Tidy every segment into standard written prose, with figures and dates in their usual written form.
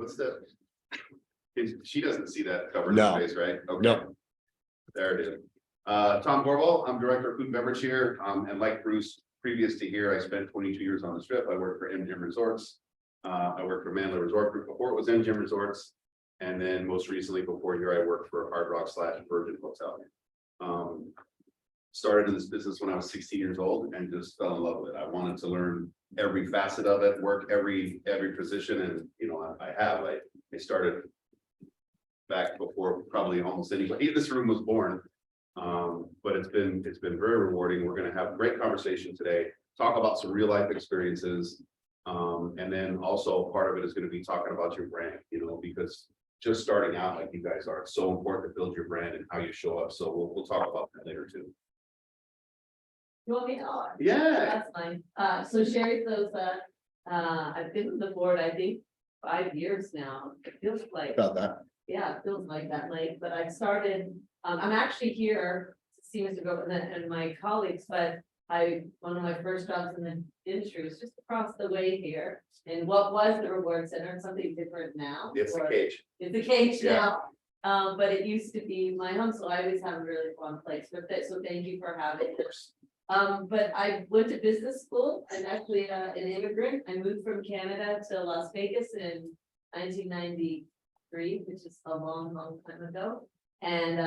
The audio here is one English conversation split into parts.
What's the? She doesn't see that cover No. face, right? Okay. No. There it is. Tom Gorball, I'm Director of Food and Beverage here. And like Bruce, previous to here, I spent 22 years on the strip. I worked for MGM Resorts. I worked for Mandalay Resort Group before it was MGM Resorts. And then most recently before here, I worked for Hard Rock / Virgin Hotel. Started in this business when I was 16 years old and just fell in love with it. I wanted to learn every facet of it, work every position, and I started back before probably almost anybody in this room was born. But it's been very rewarding. We're going to have a great conversation today, talk about some real life experiences. And then also part of it is going to be talking about your brand, because just starting out like you guys are, it's so important to build your brand and how you show up. So we'll talk about that later too. You want me to? Yeah. That's fine. So Sherry Sosa, I've been on the board, I think, 5 years now. It feels like, About that. yeah, it feels like that late, but I started, I'm actually here to see Mr. Gorball and my colleagues, but one of my first jobs in the industry was just across the way here. And what was the reward center, something different now. It's the cage. It's a cage Yeah. now. But it used to be my home, so I always have a really fun place with it. So thank you for having it. But I went to business school. I'm actually an immigrant. I moved from Canada to Las Vegas in 1993, which is a long, long time ago. And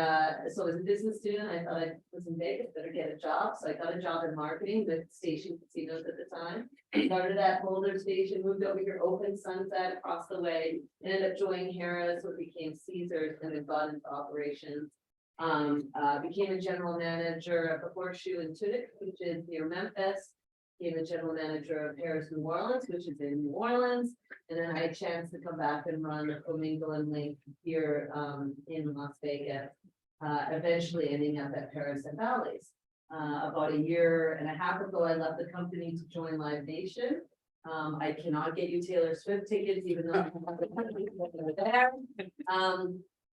so as a business student, I thought I was in Vegas, better get a job. So I got a job in marketing with Station Casinos at the time. Started at Boulder Station, moved over here, opened Sunset across the way, ended up joining Harris, what became Caesars, and then got into operations. Became a general manager of the Horseshoe in Tunica, which is near Memphis. Became a general manager of Harris New Orleans, which is in New Orleans. And then I had a chance to come back and run the Flamingo and Link here in Las Vegas. Eventually ending up at Paris and Bally's. About a year and a half ago, I left the company to join Live Nation. I cannot get you Taylor Swift tickets, even though I'm there.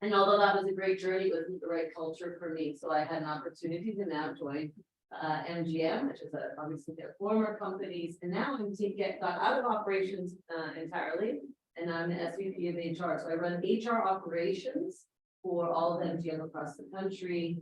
And although that was a great journey, it wasn't the right culture for me. So I had an opportunity to now join MGM, which is obviously their former companies. And now I'm got out of operations entirely. And I'm an SVP of HR. So I run HR operations for all of MGM across the country,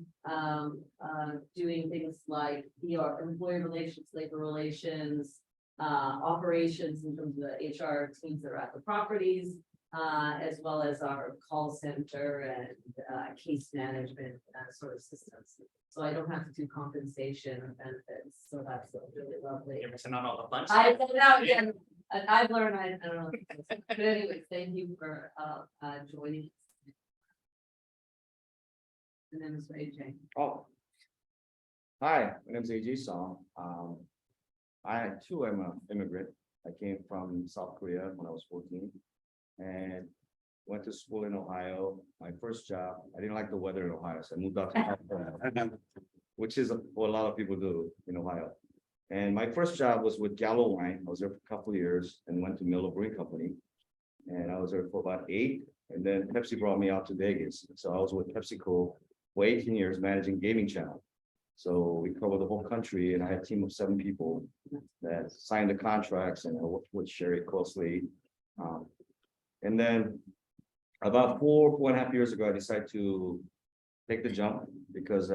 doing things like employee relations, labor relations, operations in terms of the HR teams that are at the properties. As well as our call center and case management sort of systems. So I don't have to do compensation or benefits. So that's really lovely. So not all the fun I stuff. know again, I've learned, I don't know. But anyways, thank you for joining. And then Mr. AJ. Oh. Hi, my name is AJ Song. I too am an immigrant. I came from South Korea when I was 14 and went to school in Ohio. My first job, I didn't like the weather in Ohio, so I moved out to California, which is what a lot of people do in Ohio. And my first job was with Gallo Wine. I was there for a couple of years and went to Miller Brewing Company. And I was there for about 8. And then Pepsi brought me out to Vegas. So I was with PepsiCo for 18 years managing gaming channel. So we covered the whole country and I had a team of 7 people that signed the contracts and I worked with Sherry closely. And then about 4.5 years ago, I decided to take the jump because,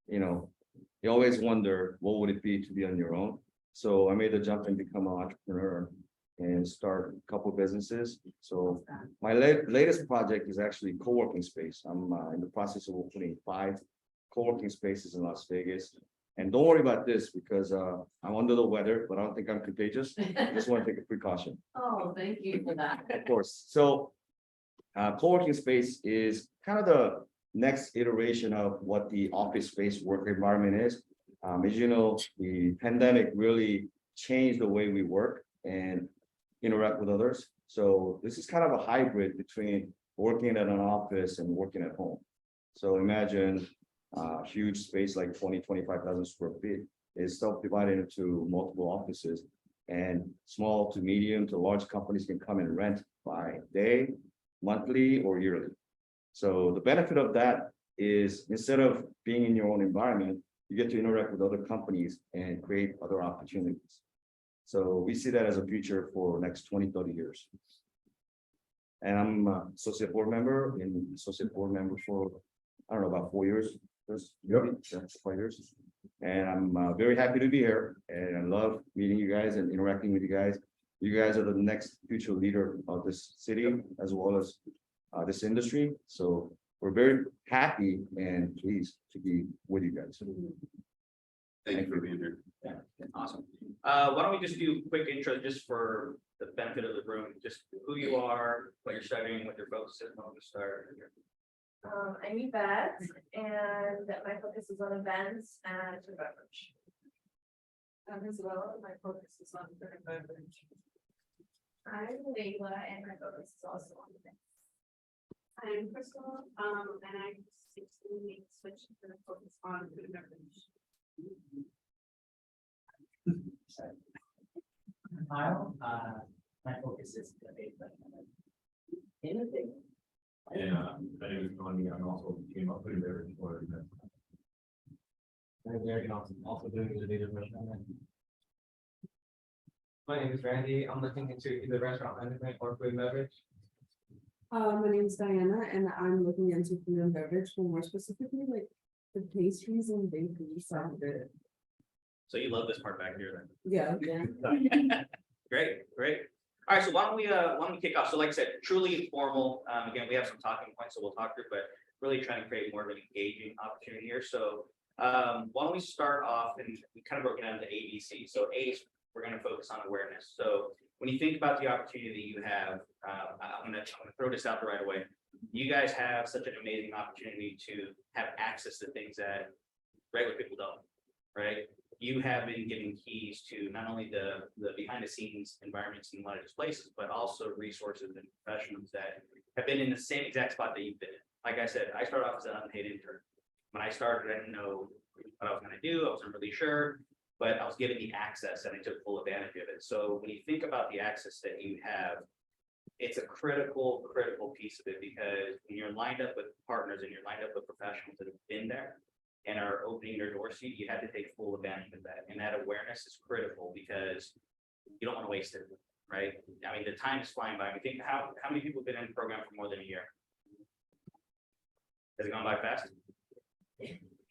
you always wonder what would it be to be on your own. So I made the jump and become an entrepreneur and start a couple of businesses. So my latest project is actually co-working space. I'm in the process of opening 5 co-working spaces in Las Vegas. And don't worry about this because I'm under the weather, but I don't think I'm contagious. I just want to take a precaution. Oh, thank you for that. Of course. So co-working space is kind of the next iteration of what the office space work environment is. As you know, the pandemic really changed the way we work and interact with others. So this is kind of a hybrid between working at an office and working at home. So imagine a huge space like 25,000 square feet is self-divided into multiple offices, and small to medium to large companies can come and rent by day, monthly, or yearly. So the benefit of that is instead of being in your own environment, you get to interact with other companies and create other opportunities. So we see that as a future for the next 20, 30 years. And I'm associate board member and associate board member for, I don't know, about 4 years. Yep. 5 years. And I'm very happy to be here and I love meeting you guys and interacting with you guys. You guys are the next future leader of this city as well as this industry. So we're very happy and pleased to be with you guys. Thank you for being here. Yeah, awesome. Why don't we just do a quick intro just for the benefit of the room, just who you are, what you're studying, what your focus is, when we start. I'm Yvette, and my focus is on events and food and beverage. As well, my focus is on food and beverage. I'm Layla, and my focus is also on events. I'm Crystal, and I recently switched to the focus on food and beverage. Kyle, my focus is innovation. And my name is Tony. I'm also came up with there for that. I'm very awesome. Also doing the data restaurant. My name is Randy. I'm looking into either restaurant management or food and beverage. My name is Diana and I'm looking into food and beverage, but more specifically like the pastries and bakeries sound good. So you love this part back here Yeah. then. Great, great. All right, so why don't we kick off? So like I said, truly informal. Again, we have some talking points, so we'll talk through, but really trying to create more of an engaging opportunity here. So why don't we start off and we kind of broke it down into ABC. So A, we're going to focus on awareness. So when you think about the opportunity that you have, I'm gonna throw this out there right away. You guys have such an amazing opportunity to have access to things that regular people don't, right? You have been given keys to not only the behind the scenes environments in a lot of these places, but also resources and professionals that have been in the same exact spot that you've been in. Like I said, I started off as an unpaid intern. When I started, I didn't know what I was going to do. I wasn't really sure, but I was given the access and I took full advantage of it. So when you think about the access that you have, it's a critical piece of it, because when you're lined up with partners and you're lined up with professionals that have been there and are opening their doors to you, you have to take full advantage of that. And that awareness is critical because you don't want to waste it, right? I mean, the time is flying by. I think how many people have been in the program for more than a year? Has it gone by fast?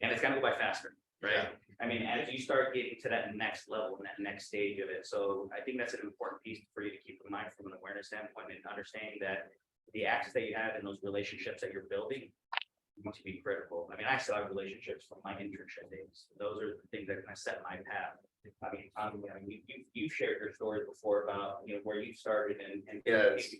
And it's gonna go by faster, right? I mean, as you start getting to that next level and that next stage of it. So I think that's an important piece for you to keep in mind from an awareness standpoint, and understanding that the access that you have and those relationships that you're building going to be critical. I mean, I still have relationships from my internship days. Those are the things that kind of set my path. I mean, you've shared your stories before about, you know, where you started and Yeah, it's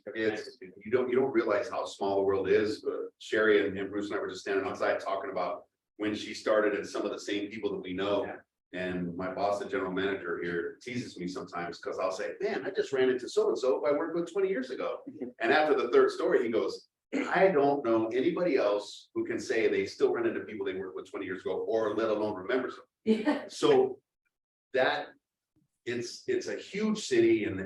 you don't realize how small the world is, but Sherry and Bruce and I were just standing outside talking about when she started and some of the same people that we know. Yeah. And my boss, the general manager here, teases me sometimes because I'll say, man, I just ran into so-and-so I worked with 20 years ago. And after the third story, he goes, I don't know anybody else who can say they still run into people they worked with 20 years ago, or let alone remembers them. Yeah. So that it's a huge city and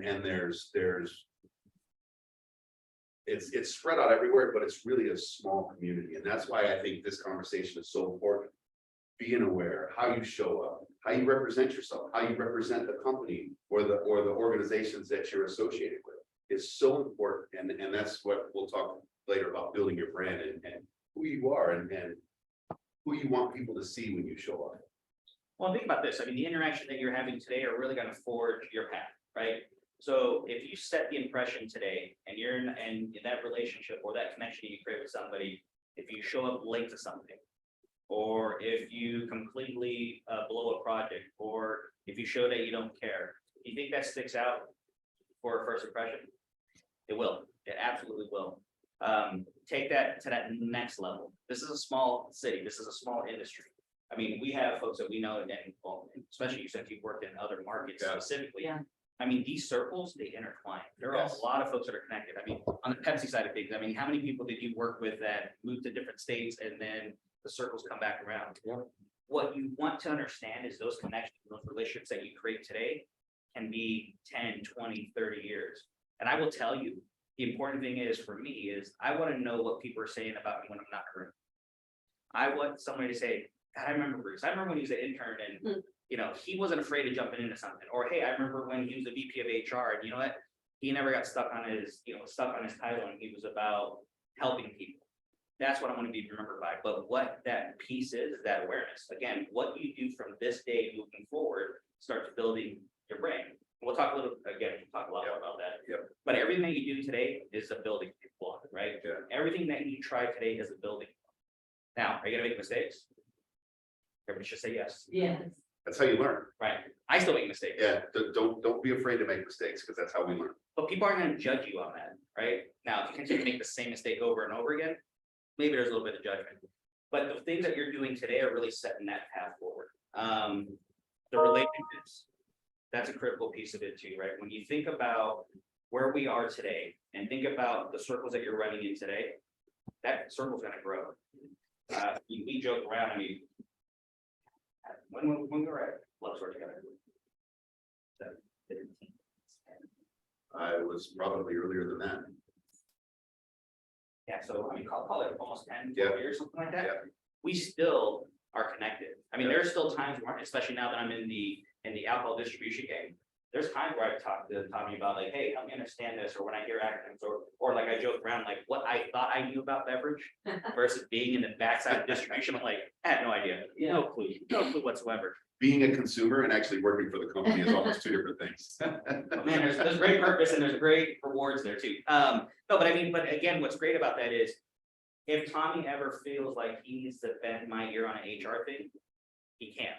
it's spread out everywhere, but it's really a small community. And that's why I think this conversation is so important. Being aware, how you show up, how you represent yourself, how you represent the company or the organizations that you're associated with is so important. And that's what we'll talk later about, building your brand and who you are and who you want people to see when you show up. Well, think about this. I mean, the interaction that you're having today are really going to forge your path, right? So if you set the impression today and you're in that relationship or that connection you create with somebody, if you show up late to something, or if you completely blow a project, or if you show that you don't care, you think that sticks out for a first impression? It will. It absolutely will. Take that to that next level. This is a small city. This is a small industry. I mean, we have folks that we know, and well, especially since you've worked in other markets specifically. Yeah. I mean, these circles, they intertwine. There are a lot of folks that are connected. I mean, on the Pepsi side of things, I mean, how many people did you work with that moved to different states and then the circles come back around? Yeah. What you want to understand is those connections, those relationships that you create today can be 10, 20, 30 years. And I will tell you, the important thing is for me is I want to know what people are saying about me when I'm not in the room. I want somebody to say, God, I remember Bruce. I remember when he was an intern and you know, he wasn't afraid of jumping into something. Or hey, I remember when he was the VP of HR, and you know what? he never got stuck on his, stuck on his title, and he was about helping people. That's what I want to be remembered by. But what that piece is that awareness. Again, what you do from this day moving forward starts building your brain. We'll talk a lot more about that. Yep. But everything that you do today is a building block, right? Yeah. Everything that you try today is a building block. Now, are you gonna make mistakes? Everybody should say yes, Yes. That's how you learn. right? I still make mistakes. Yeah, don't be afraid to make mistakes, because that's how we learn. But people aren't gonna judge you on that, right? Now, if you continue to make the same mistake over and over again, maybe there's a little bit of judgment. But the things that you're doing today are really setting that path forward. The relationships, that's a critical piece of it too, right? When you think about where we are today and think about the circles that you're running in today, that circle's gonna grow. We joke around, I mean, when we were at Luxor together. I was probably earlier than that. Yeah, so I mean, call it almost 10, 12 Yeah. years, something like that. Yeah. We still are connected. I mean, there are still times where, especially now that I'm in the alcohol distribution game. There's times where I talk to Tommy about like, hey, help me understand this, or when I hear acronyms, or like I joke around, like what I thought I knew about beverage versus being in the backside of distribution. I'm like, I had no idea, no clue whatsoever. Being a consumer and actually working for the company is almost two different things. But man, there's great purpose and there's great rewards there too. No, but I mean, but again, what's great about that is if Tommy ever feels like he needs to bend my ear on an HR thing, he can.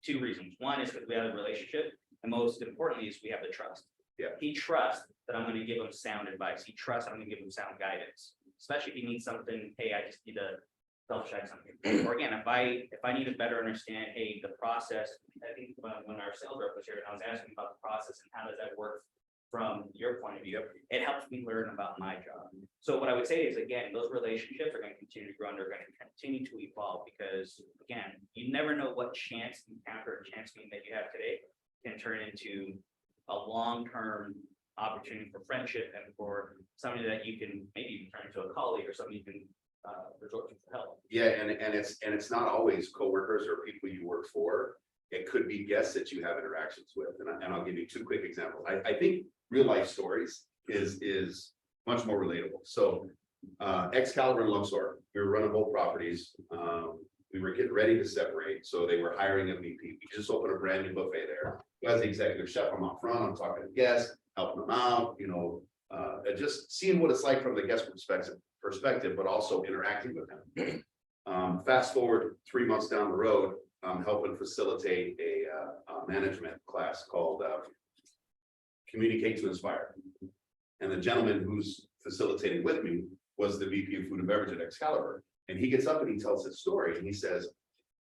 Two reasons. One is because we have a relationship, and most importantly is we have the trust. Yeah. He trusts that I'm going to give him sound advice. He trusts I'm going to give him sound guidance, especially if he needs something. Hey, I just need to double check something. Or again, if I need to better understand, hey, the process. I think when our sales rep was here, and I was asking about the process and how does that work from your point of view, it helps me learn about my job. So what I would say is, again, those relationships are going to continue to grow and they're going to continue to evolve because, again, you never know what chance encounter or chance meeting that you have today can turn into a long-term opportunity for friendship and for somebody that you can maybe turn into a colleague or somebody you can resort to for help. Yeah, and it's not always coworkers or people you work for. It could be guests that you have interactions with, and I'll give you two quick examples. I think real life stories is much more relatable. So Excalibur and Luxor, we were running both properties. We were getting ready to separate, so they were hiring a VP. We just opened a brand new buffet there. As the executive chef, I'm up front, I'm talking to guests, helping them out, and just seeing what it's like from the guest perspective, but also interacting with them. Fast forward 3 months down the road, I'm helping facilitate a management class called Communicate to Inspire. And the gentleman who's facilitating with me was the VP of Food and Beverage at Excalibur. And he gets up and he tells his story and he says,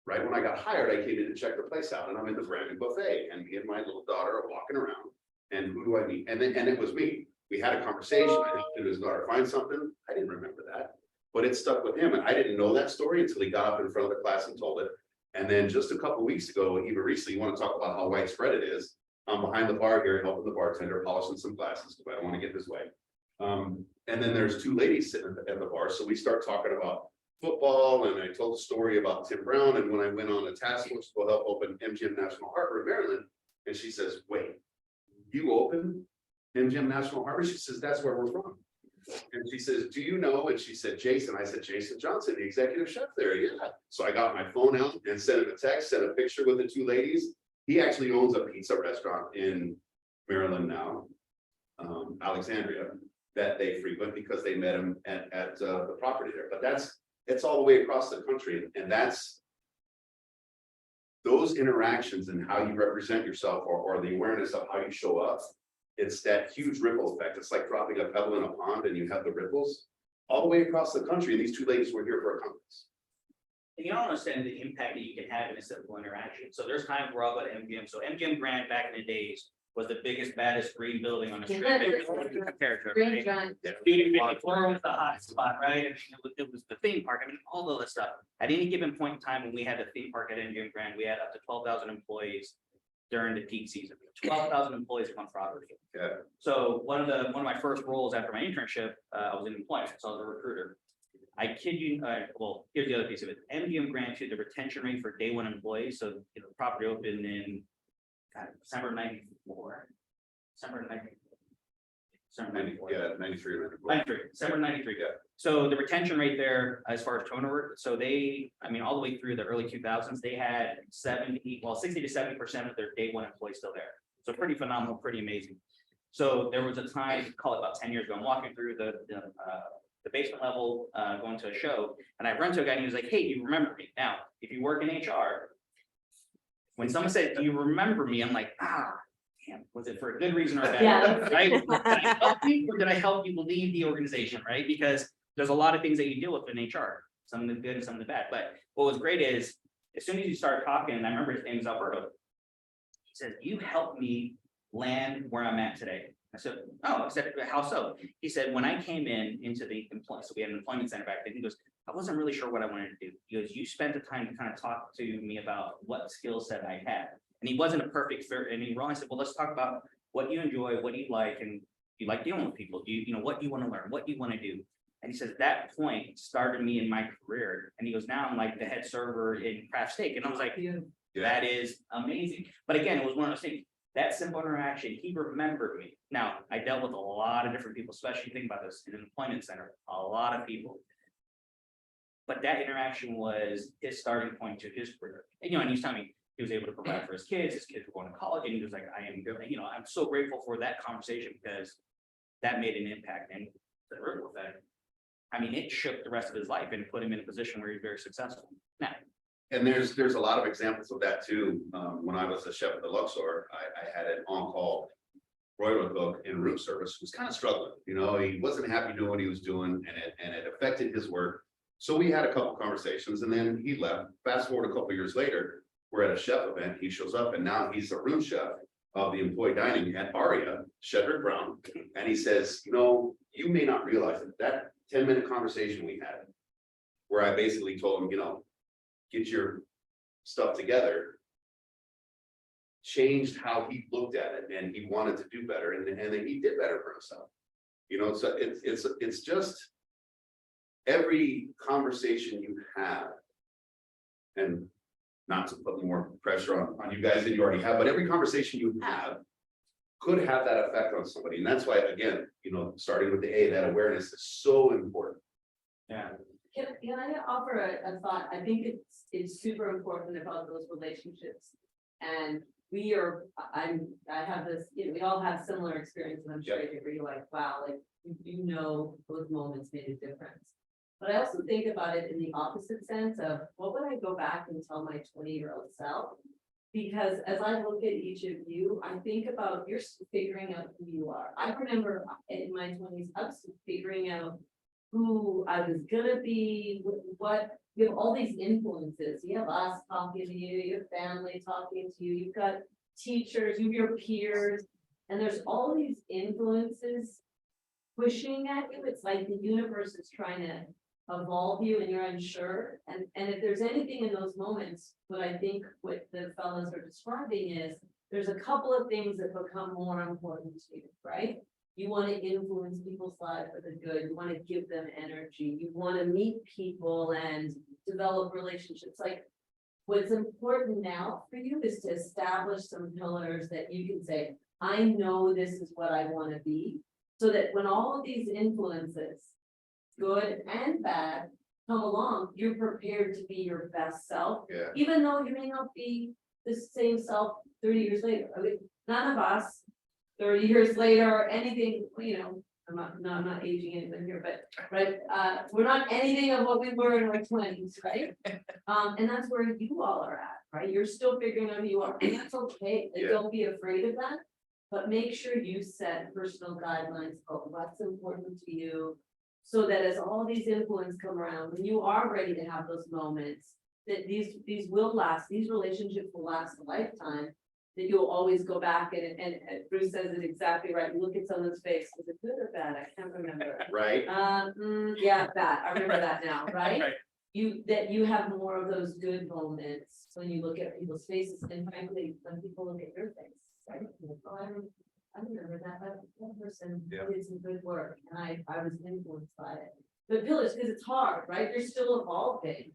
right when I got hired, I came in to check the place out and I'm in the brand new buffet and me and my little daughter are walking around. And who do I meet? And it was me. We had a conversation. I helped his daughter find something. I didn't remember that, but it stuck with him. And I didn't know that story until he got up in front of the class and told it. And then just a couple of weeks ago, even recently, you want to talk about how widespread it is. I'm behind the bar here, helping the bartender, polishing some glasses, because I don't want to get this way. And then there's two ladies sitting at the bar. So we start talking about football, and I told the story about Tim Brown. And when I went on a task force to help open MGM National Harbor in Maryland, and she says, wait, you opened MGM National Harbor? She says, that's where we're from. And she says, do you know? And she said, Jason. I said, Jason Johnson, the executive chef there. Yeah. So I got my phone out and sent him a text, sent a picture with the two ladies. He actually owns a pizza restaurant in Maryland now, Alexandria, that they frequent because they met him at the property there. But it's all the way across the country. And that's those interactions and how you represent yourself or the awareness of how you show up. It's that huge ripple effect. It's like dropping a pebble in a pond and you have the ripples all the way across the country. And these two ladies were here for a conference. And you don't understand the impact that you can have in a simple interaction. So there's times where I'll go to MGM. So MGM Grand back in the days was the biggest, baddest green building on the strip. Compared to Green everything. giant. Studio 54 was the hot spot, right? I mean, it was the theme park. I mean, all of this stuff. At any given point in time when we had the theme park at MGM Grand, we had up to 12,000 employees during the peak season. 12,000 employees at one property. Yeah. So one of my first roles after my internship, I was in employment, so I was a recruiter. I kid you, well, here's the other piece of it. MGM Grand too, the retention rate for day one employees. So the property opened in December '94. December '94. December 94. Yeah, 93 or 94. 93, December 93. Yeah. So the retention rate there, as far as turnover, so they, I mean, all the way through the early 2000s, they had 60 to 70% of their day one employees still there. So pretty phenomenal, pretty amazing. So there was a time, call it about 10 years ago, I'm walking through the basement level, going to a show, and I run to a guy and he was like, "Hey, you remember me?" Now, if you work in HR, when someone said, "Do you remember me?" I'm like, damn, was it for a good reason or a bad? Yeah. Right? Did I help you or did I help you leave the organization, right? Because there's a lot of things that you deal with in HR, some of the good and some of the bad. But what was great is, as soon as you start talking, and I remember his name is Alberto. He says, "You helped me land where I'm at today." I said, "Oh," I said, "How so?" He said, "When I came into the employment, so we had an employment center back then, he goes, I wasn't really sure what I wanted to do." He goes, "You spent the time to kind of talk to me about what skill set I had." And he wasn't a perfect fit, and he wrong. I said, "Well, let's talk about what you enjoy, what you like, and you like dealing with people. Do you know what you want to learn, what you want to do?" And he says, that point started me in my career. And he goes, "Now I'm like the head server in craft steak." And I was like, that is amazing. But again, it was one of those things, that simple interaction, he remembered me. Now, I dealt with a lot of different people, especially think about this in an employment center, a lot of people. But that interaction was his starting point to his career. And, and he's telling me he was able to provide for his kids were going to college, and he was like, I'm so grateful for that conversation because that made an impact. And the ripple effect, I mean, it shook the rest of his life and put him in a position where he's very successful. Now, And there's a lot of examples of that too. When I was a chef at the Luxor, I had an on-call broiler cook in room service who was kind of struggling. He wasn't happy doing what he was doing, and it affected his work. So we had a couple conversations, and then he left. Fast forward a couple years later, we're at a chef event. He shows up, and now he's a room chef of the employee dining at Aria, Shedrick Brown. And he says, "You may not realize that 10-minute conversation we had, where I basically told him, get your stuff together, changed how he looked at it, and he wanted to do better, and then he did better for himself." So it's just every conversation you have, and not to put more pressure on you guys than you already have, but every conversation you have could have that effect on somebody. And that's why, again, starting with the A, that awareness is so important. yeah. Can I offer a thought? I think it's super important about those relationships. And I have this, we all have similar experiences. I'm sure where you're like, wow, like, those moments made a difference. But I also think about it in the opposite sense of what would I go back and tell my 20-year-old self? Because as I look at each of you, I think about you're figuring out who you are. I remember in my 20s, I was figuring out who I was gonna be, what, you have all these influences. You have us talking to you, you have family talking to you, you've got teachers, you have your peers, and there's all these influences pushing at you. It's like the universe is trying to evolve you and you're unsure. And if there's anything in those moments, what I think what the fellows are describing is there's a couple of things that become more important to you, right? You want to influence people's lives for the good. You want to give them energy. You want to meet people and develop relationships. Like what's important now for you is to establish some pillars that you can say, I know this is what I want to be. So that when all of these influences, good and bad, come along, you're prepared to be your best self. Yeah. Even though you may not be the same self 30 years later. I mean, none of us 30 years later or anything, I'm not aging anyone here, but right, we're not anything of what we were in our 20s, right? And that's where you all are at, right? You're still figuring out who you are, and that's okay. Like, Yeah. don't be afraid of that, but make sure you set personal guidelines of what's important to you, so that as all these influences come around, when you are ready to have those moments, that these will last, these relationships will last a lifetime. That you'll always go back and Bruce says it exactly right. You look at someone's face, was it good or bad? I can't remember. Right. Yeah, bad. I remember that now, right? Right. You have more of those good moments when you look at people's faces, and frankly, when people look at your face, right? Oh, I remember that person did some good work, and I was influenced by it. The pillars, because it's hard, right? You're still evolving.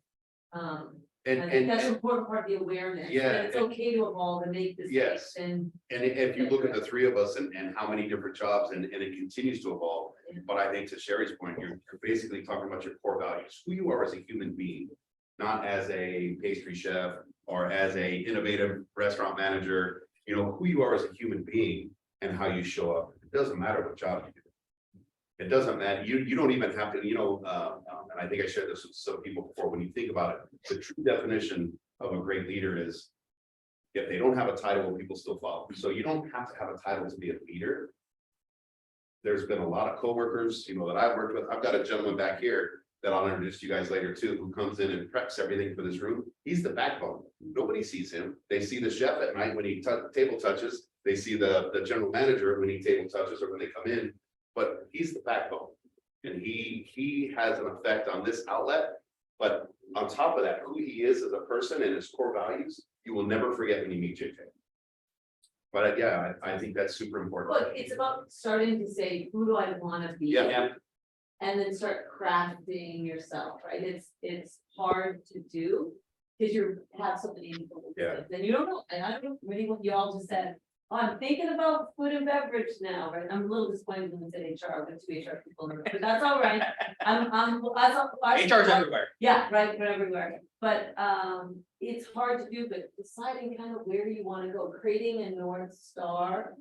And, I think that's an and, important part of the awareness. Yeah, That it's okay to evolve and make mistakes Yes. and. and if you look at the three of us and how many different jobs and it continues to evolve. Yeah. But I think to Sherry's point, you're basically talking about your core values, who you are as a human being. Not as a pastry chef or as a innovative restaurant manager, you know, who you are as a human being and how you show up. It doesn't matter what job you do. It doesn't matter, you don't even have to, and I think I shared this with some people before, when you think about it, the true definition of a great leader is. If they don't have a title, people still follow, so you don't have to have a title to be a leader. There's been a lot of coworkers, that I've worked with, I've got a gentleman back here that I'll introduce to you guys later too, who comes in and preps everything for this room. He's the backbone. Nobody sees him. They see the chef at night when he table touches. They see the general manager when he table touches or when they come in, but he's the backbone. And he has an effect on this outlet, but on top of that, who he is as a person and his core values, you will never forget when you meet JJ. But yeah, I think that's super important. Look, it's about starting to say, who do I wanna be? Yeah. And then start crafting yourself, right? It's hard to do. Cause you have so many influences, Yeah. and you don't know, and I don't know, really what you all just said. Oh, I'm thinking about food and beverage now, right? I'm a little disappointed when it's HR, with two HR people in the room, but that's all right. HR's everywhere. Yeah, right, but everywhere, but it's hard to do, but deciding kind of where you wanna go, creating a North Star.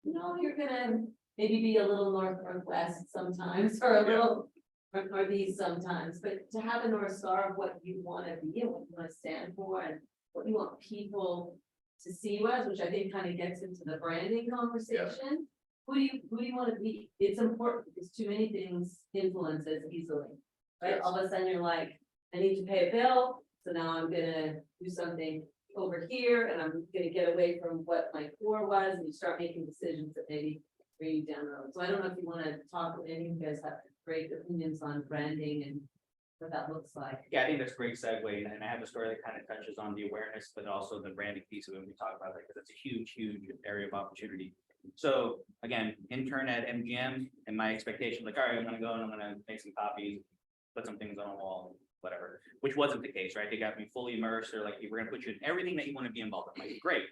You're gonna maybe be a little northwest sometimes, or a little northeast sometimes, but to have a North Star of what you wanna be and what you wanna stand for and what you want people to see you as, which I think kind of gets into the branding conversation. Who do you wanna be? It's important because too many things influence us easily. Right, all of a sudden you're like, I need to pay a bill, so now I'm gonna do something over here and I'm gonna get away from what my core was, and you start making decisions that maybe bring you down the road. So I don't know if you wanna talk, any of you guys have great opinions on branding and what that looks like. Yeah, I think that's a great segue, and I have a story that kind of touches on the awareness, but also the branding piece of it when we talk about that, because it's a huge area of opportunity. So again, intern at MGM, and my expectation, like, all right, I'm gonna go and I'm gonna make some copies, put some things on a wall, whatever, which wasn't the case, right? They got me fully immersed. They're like, we're gonna put you in everything that you want to be involved in. I'm like, great,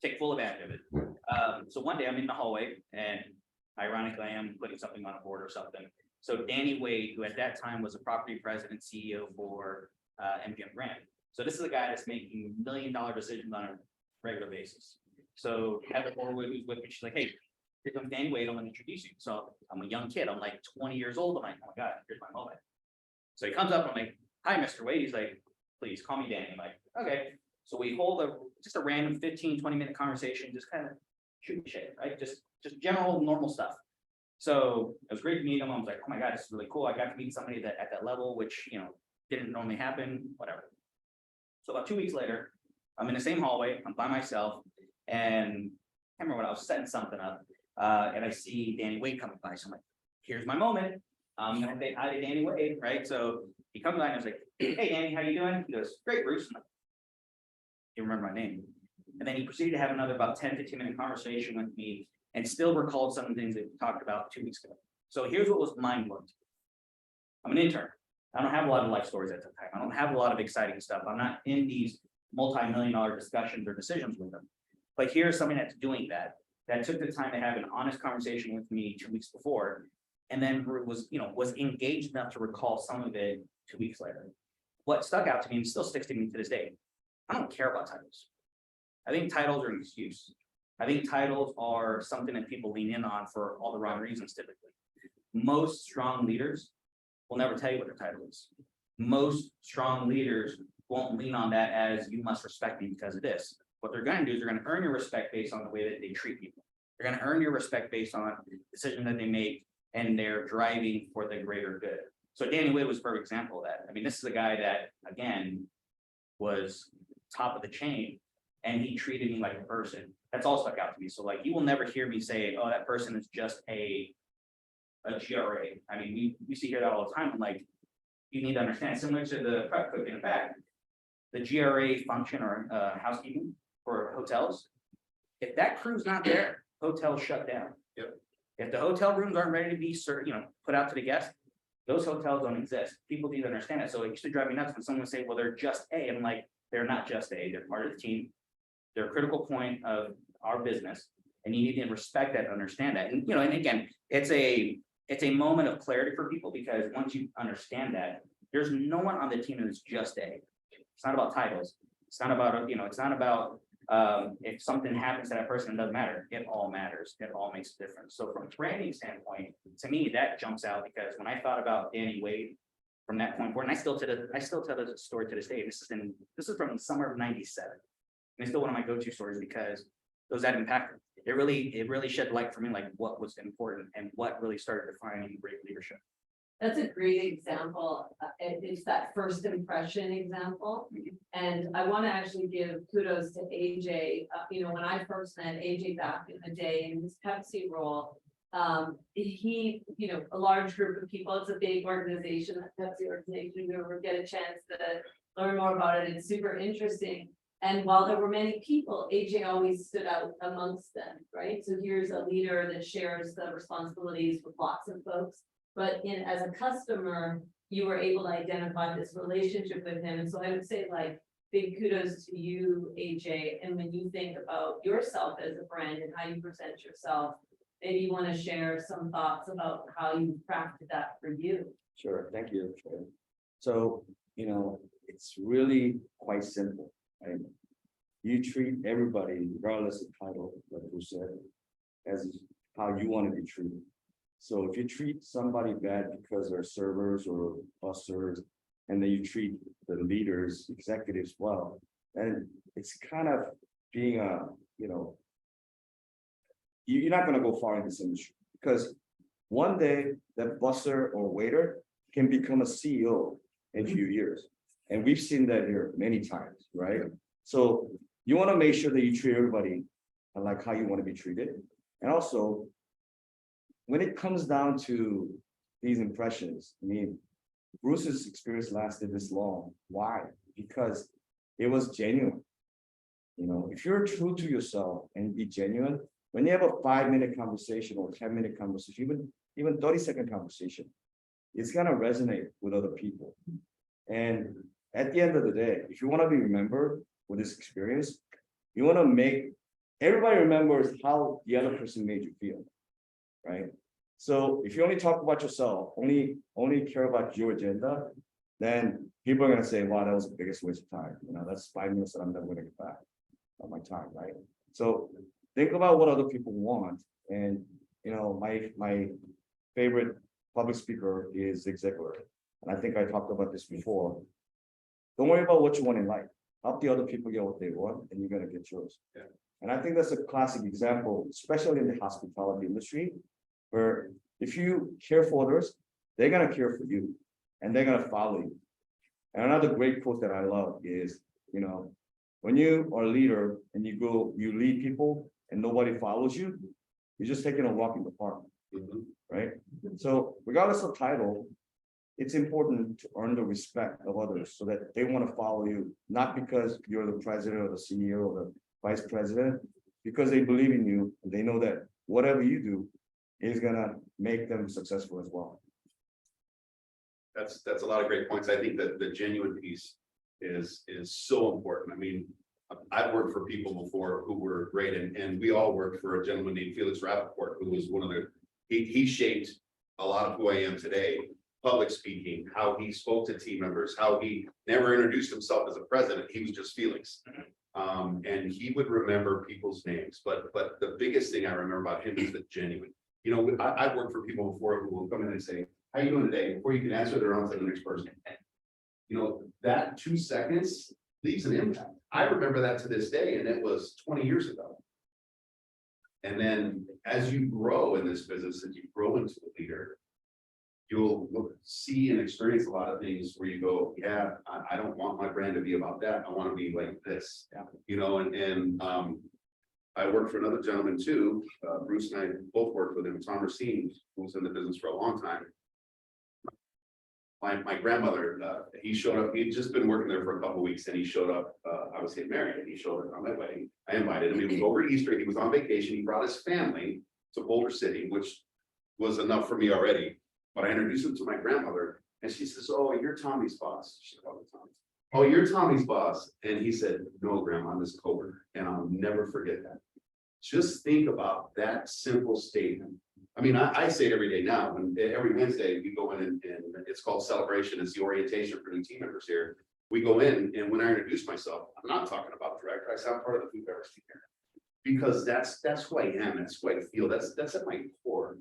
take full advantage of it. So one day I'm in the hallway, and ironically, I am putting something on a board or something. So Danny Wade, who at that time was a property president CEO for MGM Grand. So this is a guy that's making $1 million decisions on a regular basis. So Heather Orwood, who's with me, she's like, hey, here comes Danny Wade, I'm gonna introduce you. So I'm a young kid, I'm like 20 years old. I'm like, oh my God, here's my moment. So he comes up, I'm like, hi, Mr. Wade. He's like, please call me Danny. I'm like, okay. So we hold just a random 15-20 minute conversation, just kind of shooting shit, right? Just general normal stuff. So it was great to meet him. I was like, oh my God, this is really cool. I got to meet somebody that at that level, which, didn't normally happen, whatever. So about 2 weeks later, I'm in the same hallway, I'm by myself, and I can't remember when I was setting something up, and I see Danny Wade coming by. So I'm like, here's my moment. I'm gonna say hi to Danny Wade, right? So he comes by and I was like, hey Danny, how you doing? He goes, great, Bruce. I'm like, you remember my name? And then he proceeded to have another about 10-15 minute conversation with me and still recalled some of the things that we talked about 2 weeks ago. So here's what was mind blowing. I'm an intern. I don't have a lot of life stories at the time. I don't have a lot of exciting stuff. I'm not in these multi-million-dollar discussions or decisions with them. But here's somebody that's doing that took the time to have an honest conversation with me 2 weeks before, and then was engaged enough to recall some of it 2 weeks later. What stuck out to me and still sticks to me to this day, I don't care about titles. I think titles are an excuse. I think titles are something that people lean in on for all the wrong reasons typically. Most strong leaders will never tell you what their title is. Most strong leaders won't lean on that as you must respect me because of this. What they're going to do is they're going to earn your respect based on the way that they treat people. They're going to earn your respect based on the decision that they make and they're driving for the greater good. So Danny Wade was a perfect example of that. I mean, this is a guy that, again, was top of the chain and he treated me like a person. That's all stuck out to me. So like, you will never hear me say, oh, that person is just a GRA. I mean, we see here that all the time. I'm like, you need to understand, similar to the prep cook in the back, the GRA function or housekeeping for hotels. If that crew's not there, hotels shut down. Yep. If the hotel rooms aren't ready to be put out to the guests, Those hotels don't exist. People need to understand it. So it used to drive me nuts when someone would say, well, they're just A. I'm like, they're not just A, they're part of the team. They're a critical point of our business. And you need to respect that, and understand that. And, you know, and again, it's a moment of clarity for people, because once you understand that, there's no one on the team who's just A. It's not about titles. It's not about, you know, it's not about if something happens to that person, it doesn't matter. It all matters. It all makes a difference. So from a branding standpoint, to me, that jumps out, because when I thought about Danny Wade from that point forward, and I still tell the story to this day. This is from the summer of '97. And it's still one of my go-to stories, because those that impacted. It really shed light for me, like what was important and what really started defining great leadership. That's a great example. It's that first impression example. And I want to actually give kudos to AJ. You know, when I first met AJ back in the day in his Pepsi role, he, you know, a large group of people, it's a big organization, that Pepsi organization, we ever get a chance to learn more about it. It's super interesting. And while there were many people, AJ always stood out amongst them, right? So here's a leader that shares the responsibilities with lots of folks. But as a customer, you were able to identify this relationship with him. And so I would say, like, big kudos to you, AJ. And when you think about yourself as a brand and how you present yourself, maybe you want to share some thoughts about how you crafted that for you. Sure, thank you. Sure. So, you know, it's really quite simple. Right? You treat everybody, regardless of title, like you said, as how you want to be treated. So if you treat somebody bad because they're servers or busters, and then you treat the leaders, executives well, then it's kind of being a, you know, you're not going to go far in this industry, because one day that buster or waiter can become a CEO in a few years. And we've seen that here many times, right? So you want to make sure that you treat everybody like how you want to be treated. And also, when it comes down to these impressions, I mean, Bruce's experience lasted this long. Why? Because it was genuine. You know, if you're true to yourself and be genuine, when you have a 5-minute conversation or 10-minute conversation, even 30-second conversation, it's gonna resonate with other people. And at the end of the day, if you want to be remembered with this experience, you want to make everybody remembers how the other person made you feel, right? So if you only talk about yourself, only care about your agenda, then people are going to say, wow, that was the biggest waste of time. You know, that's 5 minutes that I'm never going to get back on my time, right? So think about what other people want. And, you know, my favorite public speaker is Zig Ziglar. And I think I talked about this before. Don't worry about what you want in life. Help the other people get what they want, and you're gonna get yours. Yeah. And I think that's a classic example, especially in the hospitality industry, where if you care for others, they're gonna care for you, and they're gonna follow you. And another great quote that I love is, you know, when you are a leader and you lead people and nobody follows you, you're just taking a walk in the park, right? So regardless of title, it's important to earn the respect of others so that they want to follow you, not because you're the president or the CEO or the vice president, because they believe in you and they know that whatever you do is gonna make them successful as well. That's a lot of great points. I think that the genuine piece is so important. I mean, I've worked for people before who were great, and we all worked for a gentleman named Felix Rappaport, who was one of he shaped a lot of who I am today. Public speaking, how he spoke to team members, how he never introduced himself as a president, he was just Felix. And he would remember people's names, but the biggest thing I remember about him is the genuine. You know, I've worked for people before who will come in and say, how you doing today? Before you can answer, they're on to the next person. You know, that 2 seconds leaves an impact. I remember that to this day, and it was 20 years ago. And then as you grow in this business and you grow into a leader, you'll see and experience a lot of things where you go, yeah, I don't want my brand to be about that. I want to be like this, you know, and I worked for another gentleman too. Bruce and I both worked with him, Tom Racine, who was in the business for a long time. My grandmother, he showed up, he'd just been working there for a couple of weeks, and he showed up, I was getting married, and he showed up on my wedding. I invited him, it was over Easter, he was on vacation, he brought his family to Boulder City, which was enough for me already. but I introduced him to my grandmother and she says, oh, you're Tommy's boss. She called me Tommy. Oh, you're Tommy's boss. And he said, no, Grandma, I'm his coworker. And I'll never forget that. Just think about that simple statement. I mean, I say it every day now, when every Wednesday we go in and it's called celebration, it's the orientation for new team members here. We go in and when I introduce myself, I'm not talking about the director, I sound part of the food beverage team here. Because that's who I am, that's who I feel, that's at my core.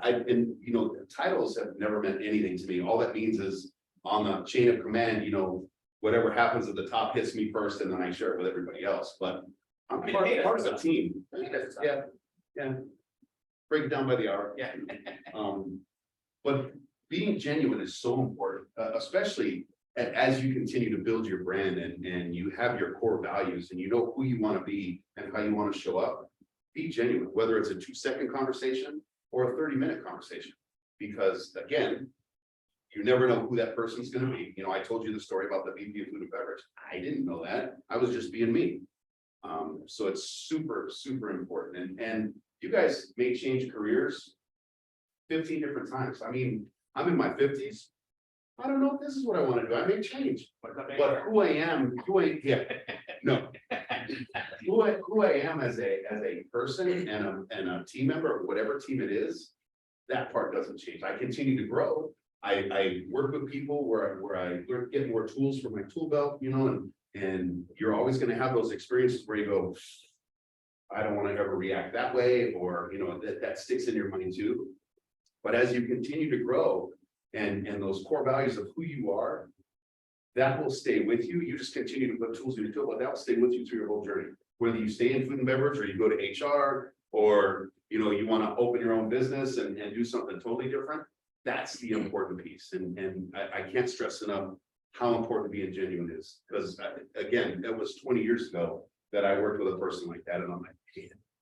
And you know, titles have never meant anything to me. All that means is on the chain of command, you know, whatever happens at the top hits me first and then I share it with everybody else, but I'm part of the team. Yeah, yeah. Break it down by the hour. Yeah. But being genuine is so important, especially as you continue to build your brand and you have your core values and you know who you want to be and how you want to show up. Be genuine, whether it's a 2-second conversation or a 30-minute conversation, because again, you never know who that person's going to be. You know, I told you the story about the VP of food and beverage. I didn't know that. I was just being me. So it's super, super important. And you guys may change careers 15 different times. I mean, I'm in my 50s. I don't know if this is what I want to do. I may change, but who I am, who I am as a person and a team member, whatever team it is, that part doesn't change. I continue to grow. I work with people where I learn, get more tools for my tool belt, you know, and you're always going to have those experiences where you go, I don't want to ever react that way, or, you know, that sticks in your mind too. But as you continue to grow and those core values of who you are, that will stay with you. You just continue to put tools in your tool, but that will stay with you through your whole journey. Whether you stay in food and beverage or you go to HR or, you know, you want to open your own business and do something totally different. That's the important piece. And I can't stress enough how important being genuine is. Because again, it was 20 years ago that I worked with a person like that. And I'm like,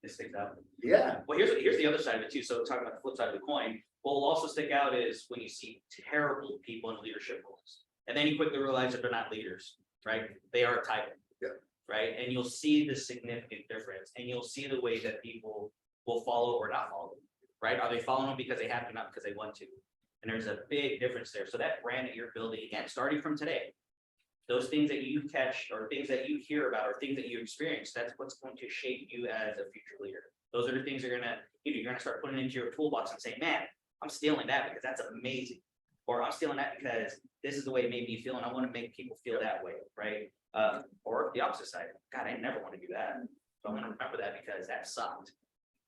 It sticks out. yeah. Well, here's the other side of it too. So talking about the flip side of the coin, what will also stick out is when you see terrible people in leadership roles. And then you quickly realize that they're not leaders, right? They are a title. Yeah. Right. And you'll see the significant difference and you'll see the way that people will follow or not follow. Right? Are they following them because they have to, not because they want to? And there's a big difference there. So that brand that you're building, again, starting from today, those things that you catch or things that you hear about or things that you experience, that's what's going to shape you as a future leader. Those are the things you're gonna start putting into your toolbox and say, man, I'm stealing that because that's amazing. Or I'm stealing that because this is the way it made me feel and I want to make people feel that way, right? Or the opposite side, God, I never want to do that. So I'm gonna remember that because that sucked.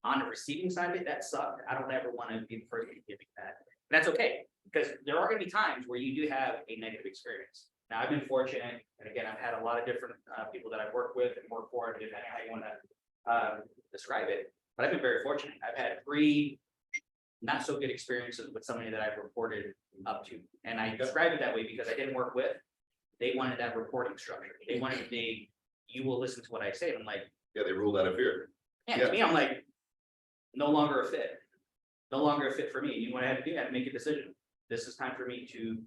On the receiving side of it, that sucked. I don't ever want to be the first to give me that. And that's okay, because there are gonna be times where you do have a negative experience. Now, I've been fortunate, and again, I've had a lot of different people that I've worked with and worked for, depending on how you want to describe it. But I've been very fortunate. I've had 3 not so good experiences with somebody that I've reported up to. And I describe it that way because I didn't work with, they wanted that reporting structure. They wanted you will listen to what I say. And I'm like, Yeah, they ruled out of fear. yeah, to me, I'm like, no longer a fit. No longer a fit for me. You know what I had to do? I had to make a decision. This is time for me to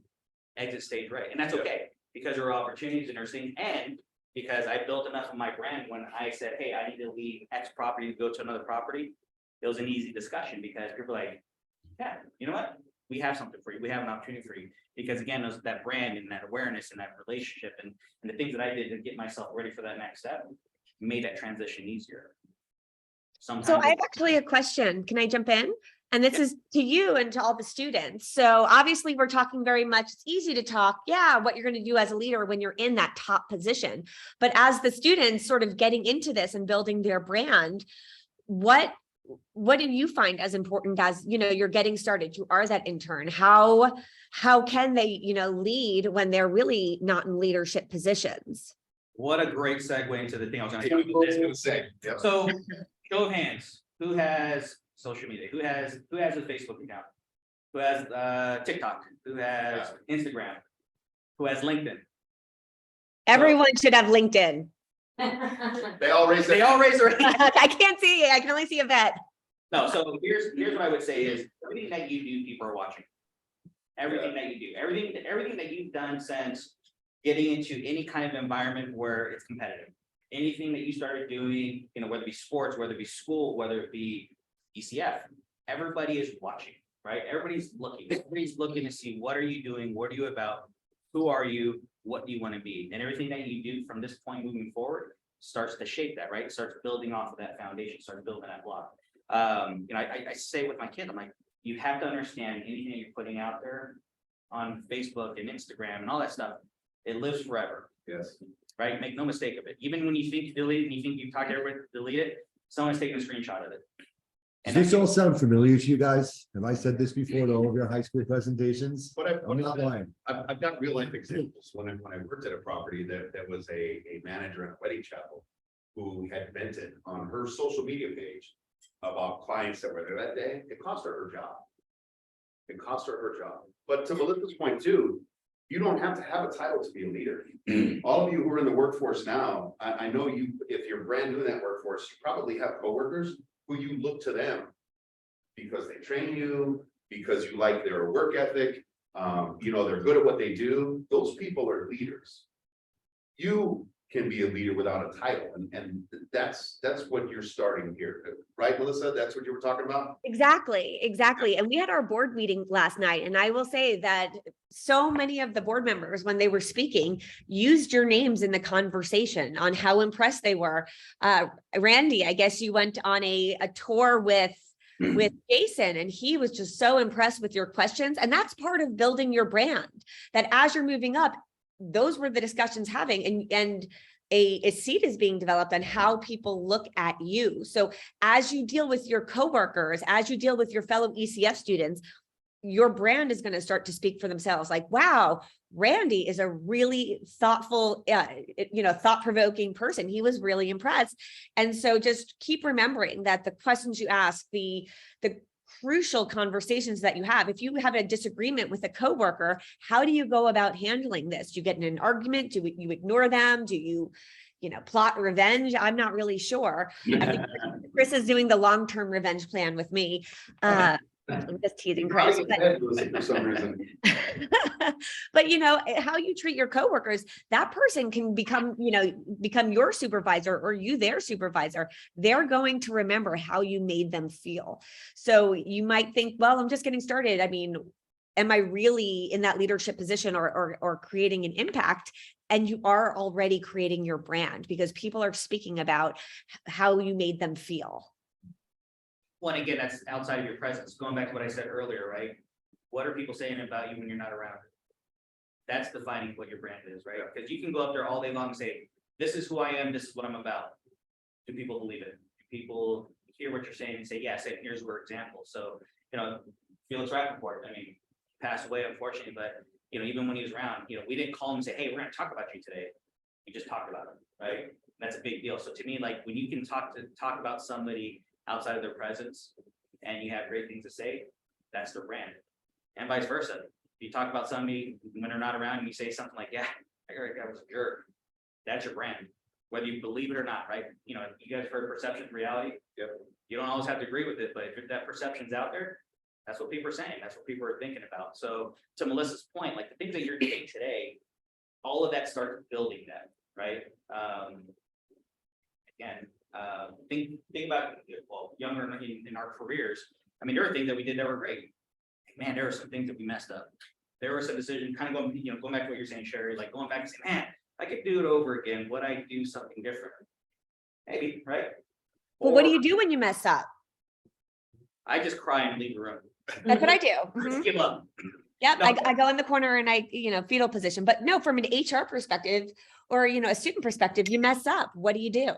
exit stage right. And that's okay, because there are opportunities and there's things, and because I built enough of my brand when I said, hey, I need to leave X property to go to another property. It was an easy discussion because people are like, yeah, you know what? We have something for you. We have an opportunity for you. Because again, that brand and that awareness and that relationship and the things that I did to get myself ready for that next step made that transition easier. Sometimes So I have actually a question. Can I jump in? And this is to you and to all the students. So obviously we're talking very much, it's easy to talk, yeah, what you're going to do as a leader when you're in that top position. But as the students sort of getting into this and building their brand, what do you find as important as, you know, you're getting started, you are that intern, how can they, you know, lead when they're really not in leadership positions? What a great segue into the thing I was I was gonna say, yeah. So, show of hands, who has social media? Who has a Facebook account? Who has TikTok? Who has Instagram? Who has LinkedIn? Everyone should have LinkedIn. They all raise their I can't see, I can only see a vet. No, so here's what I would say is everything that you do, people are watching. Everything that you do, everything that you've done since getting into any kind of environment where it's competitive. Anything that you started doing, you know, whether it be sports, whether it be school, whether it be ECF, everybody is watching. right? Everybody's looking to see, what are you doing? What are you about? Who are you? What do you want to be? And everything that you do from this point moving forward starts to shape that, right? Starts building off of that foundation, starts building that block. I say with my kid, I'm like, you have to understand anything you're putting out there on Facebook and Instagram and all that stuff, it lives forever, Yes. right? Make no mistake of it. Even when you think you delete it and you think you've talked to everybody to delete it, someone's taking a screenshot of it. Does And this that's- all sound familiar to you guys? Have I said this before to all of your high school presentations? But I'm not lying. I've got real life examples. When I worked at a property that was a manager in a wedding chapel who had vented on her social media page about clients that were there that day, it cost her job. It cost her job. But to Melissa's point too, you don't have to have a title to be a leader. All of you who are in the workforce now, I know you, if you're brand new in that workforce, you probably have coworkers who you look to them because they train you, because you like their work ethic, they're good at what they do. Those people are leaders. You can be a leader without a title, and that's what you're starting here, right, Melissa? That's what you were talking about? Exactly, exactly. And we had our board meeting last night, and I will say that so many of the board members, when they were speaking, used your names in the conversation on how impressed they were. Randy, I guess you went on a tour with Jason, and he was just so impressed with your questions. And that's part of building your brand, that as you're moving up, those were the discussions having, and a seat is being developed on how people look at you. So as you deal with your coworkers, as you deal with your fellow ECF students, your brand is going to start to speak for themselves. Like, wow, Randy is a really thoughtful, thought-provoking person. He was really impressed. And so just keep remembering that the questions you ask, the crucial conversations that you have, if you have a disagreement with a coworker, how do you go about handling this? Do you get in an argument? Do you ignore them? Do you plot revenge? I'm not really sure. I think Chris is doing the long-term revenge plan with me. I'm just teasing Chris. For some reason. But how you treat your coworkers, that person can become your supervisor, or you their supervisor. They're going to remember how you made them feel. So you might think, well, I'm just getting started. I mean, am I really in that leadership position or creating an impact? And you are already creating your brand because people are speaking about how you made them feel. Well, and again, that's outside of your presence. Going back to what I said earlier, right? What are people saying about you when you're not around? That's defining what your brand is, right? Because you can go up there all day long and say, this is who I am, this is what I'm about. Do people believe it? Do people hear what you're saying and say, yes, and here's our example? So, Felix Rappaport, passed away, unfortunately, but, even when he was around, we didn't call him and say, hey, we're going to talk about you today. We just talked about him, right? That's a big deal. So to me, like, when you can talk about somebody outside of their presence and you have great things to say, that's their brand. And vice versa. If you talk about somebody when they're not around and you say something like, yeah, I heard that was a jerk, that's your brand, whether you believe it or not, right? You guys heard perception, reality. Yep. You don't always have to agree with it, but if that perception's out there, that's what people are saying, that's what people are thinking about. So to Melissa's point, like the things that you're doing today, all of that starts building that, right? Think about, younger in our careers. There are things that we did that were great. Man, there were some things that we messed up. There were some decisions, kind of going back to what you're saying, Sherry, like going back and saying, man, I could do it over again. Would I do something different? Maybe, right? Well, what do Or you do when you mess up? I just cry and leave the room. That's what I do. Just give up. Yep, No. I go in the corner and I, fetal position. But no, from an HR perspective or, a student perspective, you mess up. What do you do?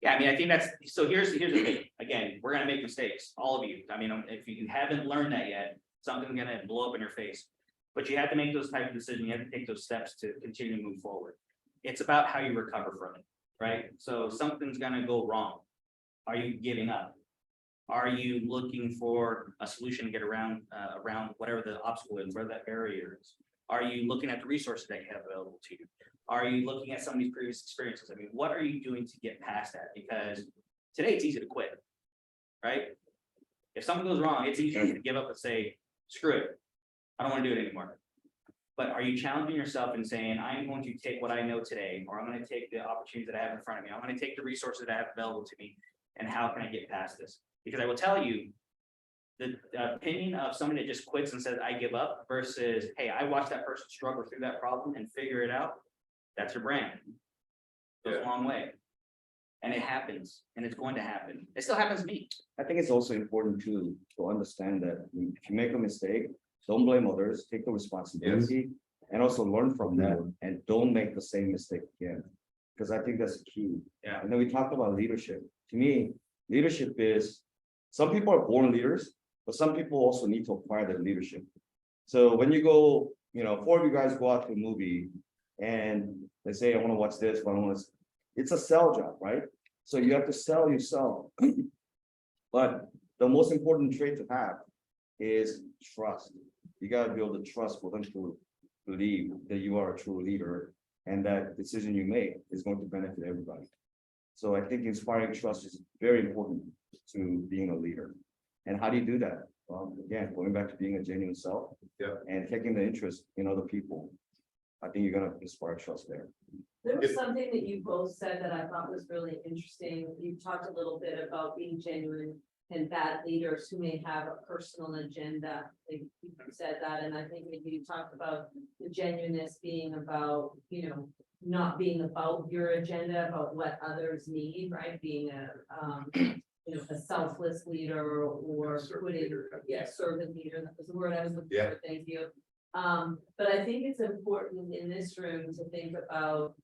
Yeah, I think that's, so here's the thing. Again, we're gonna make mistakes, all of you. If you haven't learned that yet, something's gonna blow up in your face. But you have to make those type of decisions. You have to take those steps to continue to move forward. It's about how you recover from it, right? So something's gonna go wrong. Are you giving up? Are you looking for a solution to get around whatever the obstacle is, where that barrier is? Are you looking at the resources that you have available to you? Are you looking at somebody's previous experiences? What are you doing to get past that? Because today it's easy to quit, right? If something goes wrong, it's easy to give up and say, screw it. I don't want to do it anymore. But are you challenging yourself and saying, I'm going to take what I know today, or I'm going to take the opportunities that I have in front of me. I'm going to take the resources that I have available to me, and how can I get past this? Because I will tell you, the opinion of somebody that just quits and says, I give up versus, hey, I watched that person struggle through that problem and figure it out. That's your brand. Goes a long way. And it happens, and it's going to happen. It still happens to me. I think it's also important to understand that if you make a mistake, don't blame others, take the responsibility. And also learn from that and don't make the same mistake again. Because I think that's the key. Yeah. And then we talked about leadership. To me, leadership is, some people are born leaders, but some people also need to acquire that leadership. So when you go, four of you guys go out to a movie and they say, I want to watch this, but I want to, it's a sell job, right? So you have to sell yourself. But the most important trait to have is trust. You got to build the trust for them to believe that you are a true leader and that decision you make is going to benefit everybody. So I think inspiring trust is very important to being a leader. And how do you do that? Well, again, going back to being a genuine self. Yeah. And taking the interest in other people. I think you're gonna inspire trust there. There was something that you both said that I thought was really interesting. You talked a little bit about being genuine and bad leaders who may have a personal agenda. Like you said that, and I think maybe you talked about the genuineness being about, not being about your agenda, about what others need, right? Being a selfless leader or putting, servant leader. That was the word I was looking for. Thank you. But I think it's important in this room to think about,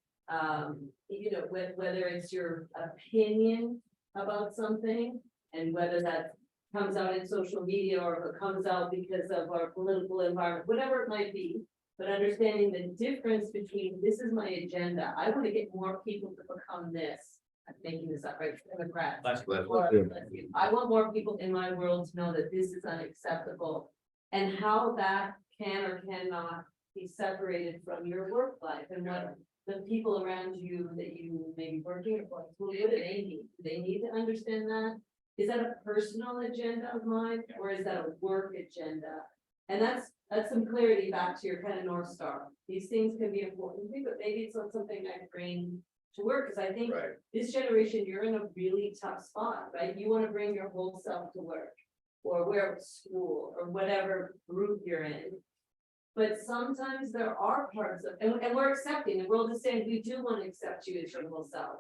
whether it's your opinion about something and whether that comes out in social media or if it comes out because of our political environment, whatever it might be. But understanding the difference between this is my agenda, I want to get more people to become this. I'm making this up, right? Democrats. I want more people in my world to know that this is unacceptable and how that can or cannot be separated from your work life and what the people around you that you may be working for, what do they need? Do they need to understand that? Is that a personal agenda of mine or is that a work agenda? And that's some clarity back to your kind of North Star. These things can be important to me, but maybe it's not something I bring to work, because I think this generation, you're in a really tough spot, right? You want to bring your whole self to work or wherever school or whatever group you're in. But sometimes there are parts of, and we're accepting, the world is saying, we do want to accept you as your whole self.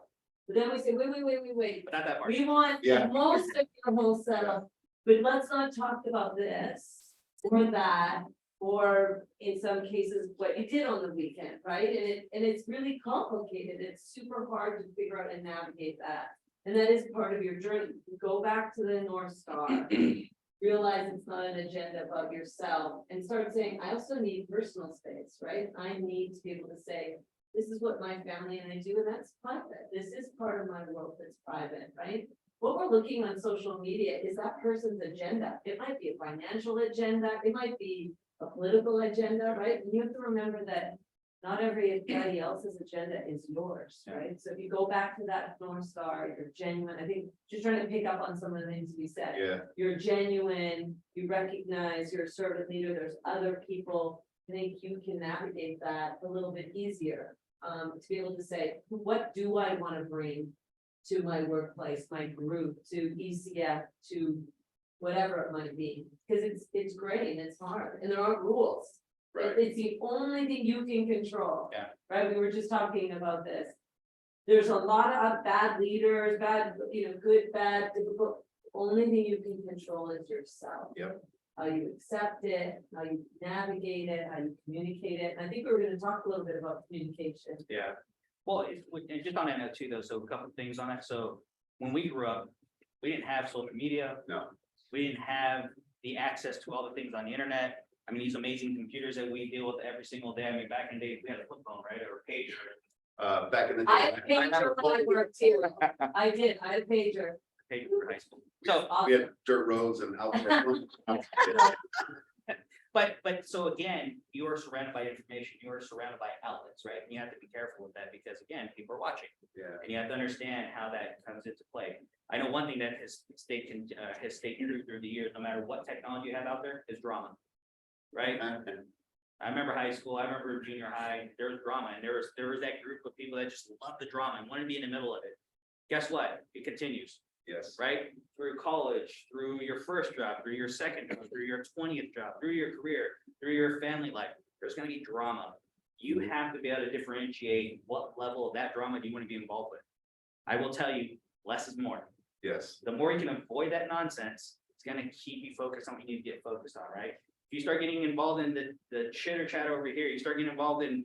But then we say, wait, But not that part. we want most of your whole self, but let's not talk about this or that, or in some cases, what you did on the weekend, right? And it's really complicated. It's super hard to figure out and navigate that. And that is part of your journey. Go back to the North Star, realize it's not an agenda about yourself, and start saying, I also need personal space, right? I need to be able to say, this is what my family and I do, and that's private. This is part of my world that's private, right? What we're looking on social media is that person's agenda. It might be a financial agenda, it might be a political agenda, right? And you have to remember that not everybody else's agenda is yours, right? So if you go back to that North Star, you're genuine. I think just trying to pick up on some of the things we said. You're genuine, you recognize you're a servant leader, there's other people. I think you can navigate that a little bit easier, to be able to say, what do I want to bring to my workplace, my group, to ECF, to whatever it might be, because it's great and it's hard and there aren't rules. It's the only thing you can control. Right, we were just talking about this. There's a lot of bad leaders, bad, good, bad, difficult. Only thing you can control is yourself. How you accept it, how you navigate it, how you communicate it. And I think we were going to talk a little bit about communication. Well, and just on that note too, though, so a couple of things on that. So when we grew up, we didn't have social media. No. We didn't have the access to all the things on the internet. I mean, these amazing computers that we deal with every single day. I mean, back in the day, we had a flip phone, right, or a pager. Back in the day. I had a pager when I worked too. I did, I had a pager. Pager for high school. So, We had dirt roads and out. but so again, you are surrounded by information, you are surrounded by outlets, right? And you have to be careful with that because again, people are watching. And you have to understand how that comes into play. I know one thing that has stayed true through the years, no matter what technology you have out there, is drama. Right? I remember high school, I remember junior high, there was drama and there was that group of people that just loved the drama and wanted to be in the middle of it. Guess what? It continues. Yes. right? Through college, through your first job, through your second job, through your 20th job, through your career, through your family life, there's gonna be drama. You have to be able to differentiate what level of that drama do you want to be involved with. I will tell you, less is more. Yes. The more you can avoid that nonsense, it's gonna keep you focused on what you need to get focused on, right? If you start getting involved in the chitter chatter over here, you start getting involved in,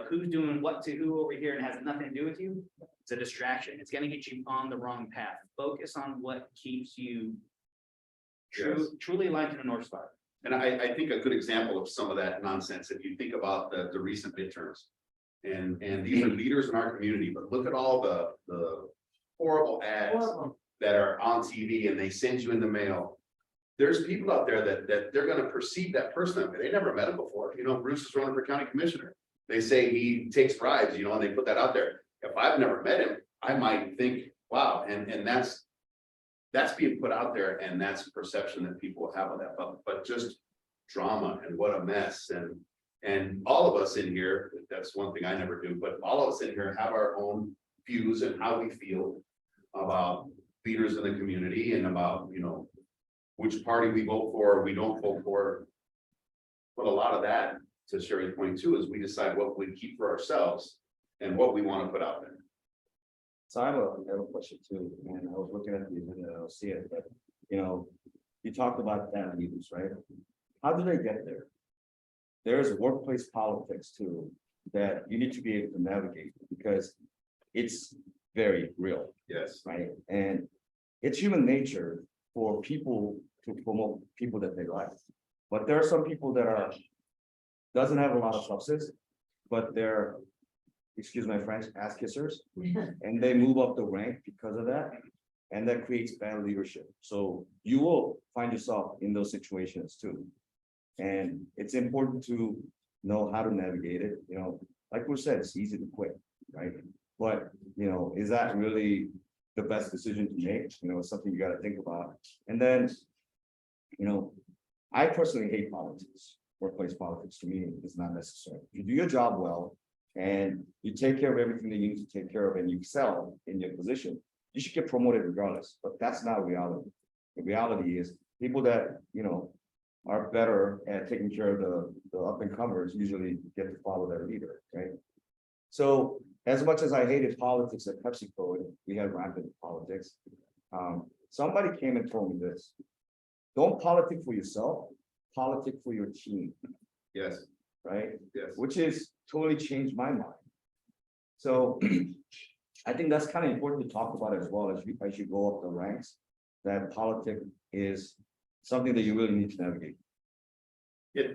who's doing what to who over here and has nothing to do with you. It's a distraction. It's gonna get you on the wrong path. Focus on what keeps you truly aligned to the North Star. And I think a good example of some of that nonsense, if you think about the recent midterms. And these are leaders in our community, but look at all the horrible ads Horrible. that are on TV and they send you in the mail. There's people out there that they're gonna perceive that person, they never met him before, Bruce is running for county commissioner. They say he takes bribes, and they put that out there. If I've never met him, I might think, wow, and that's being put out there, and that's perception that people have of that, but just drama and what a mess, and all of us in here, that's one thing I never do, but all of us in here have our own views and how we feel about leaders in the community and about, which party we vote for or we don't vote for. But a lot of that, to Sherry's point too, is we decide what we keep for ourselves and what we want to put out there. So I have a question too, and I was looking at the agenda, I don't see it, but, you talked about that leaders, right? How do they get there? There's workplace politics too, that you need to be able to navigate, because it's very real, Yes. right? And it's human nature for people to promote people that they like. But there are some people that doesn't have a lot of substance, but they're, excuse my French, ass kissers. And they move up the rank because of that. And that creates bad leadership. So you will find yourself in those situations too. And it's important to know how to navigate it, like we said, it's easy to quit, right? But, is that really the best decision to make? It's something you gotta think about. And then, I personally hate politics. Workplace politics to me is not necessary. You do your job well and you take care of everything that you need to take care of and you excel in your position, you should get promoted regardless, but that's not reality. The reality is people that, are better at taking care of the up and comers usually get to follow their leader, right? So as much as I hated politics at PepsiCo, and we had rampant politics, somebody came and told me this: don't politic for yourself, politic for your team, Yes. right? Yes. Which is totally changed my mind. So I think that's kind of important to talk about as well as you go up the ranks, that politics is something that you really need to navigate.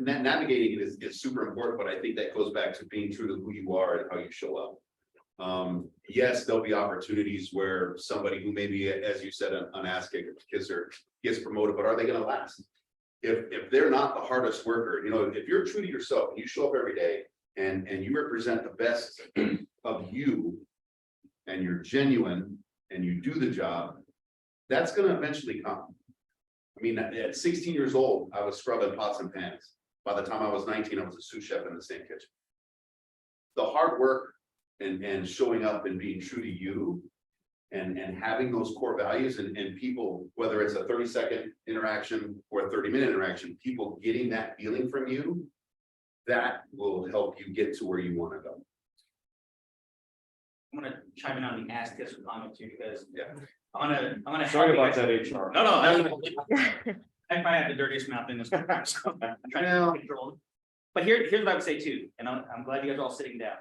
Navigating it is super important, but I think that goes back to being true to who you are and how you show up. Yes, there'll be opportunities where somebody who may be, as you said, an ass kisser gets promoted, but are they gonna last? If they're not the hardest worker, if you're true to yourself, you show up every day and you represent the best of you and you're genuine and you do the job, that's gonna eventually come. I mean, at 16 years old, I was scrubbing pots and pans. By the time I was 19, I was a sous chef in the same kitchen. The hard work and showing up and being true to you and having those core values and people, whether it's a 30-second interaction or a 30-minute interaction, people getting that feeling from you, that will help you get to where you want to go. I'm gonna chime in on the ass kisser comment too, because Yeah. I'm gonna. Sorry help about you that, guys- HR. No, I might have the dirtiest mouth in this country, so I'm trying to control it. But here's what I would say too, and I'm glad you guys are all sitting down.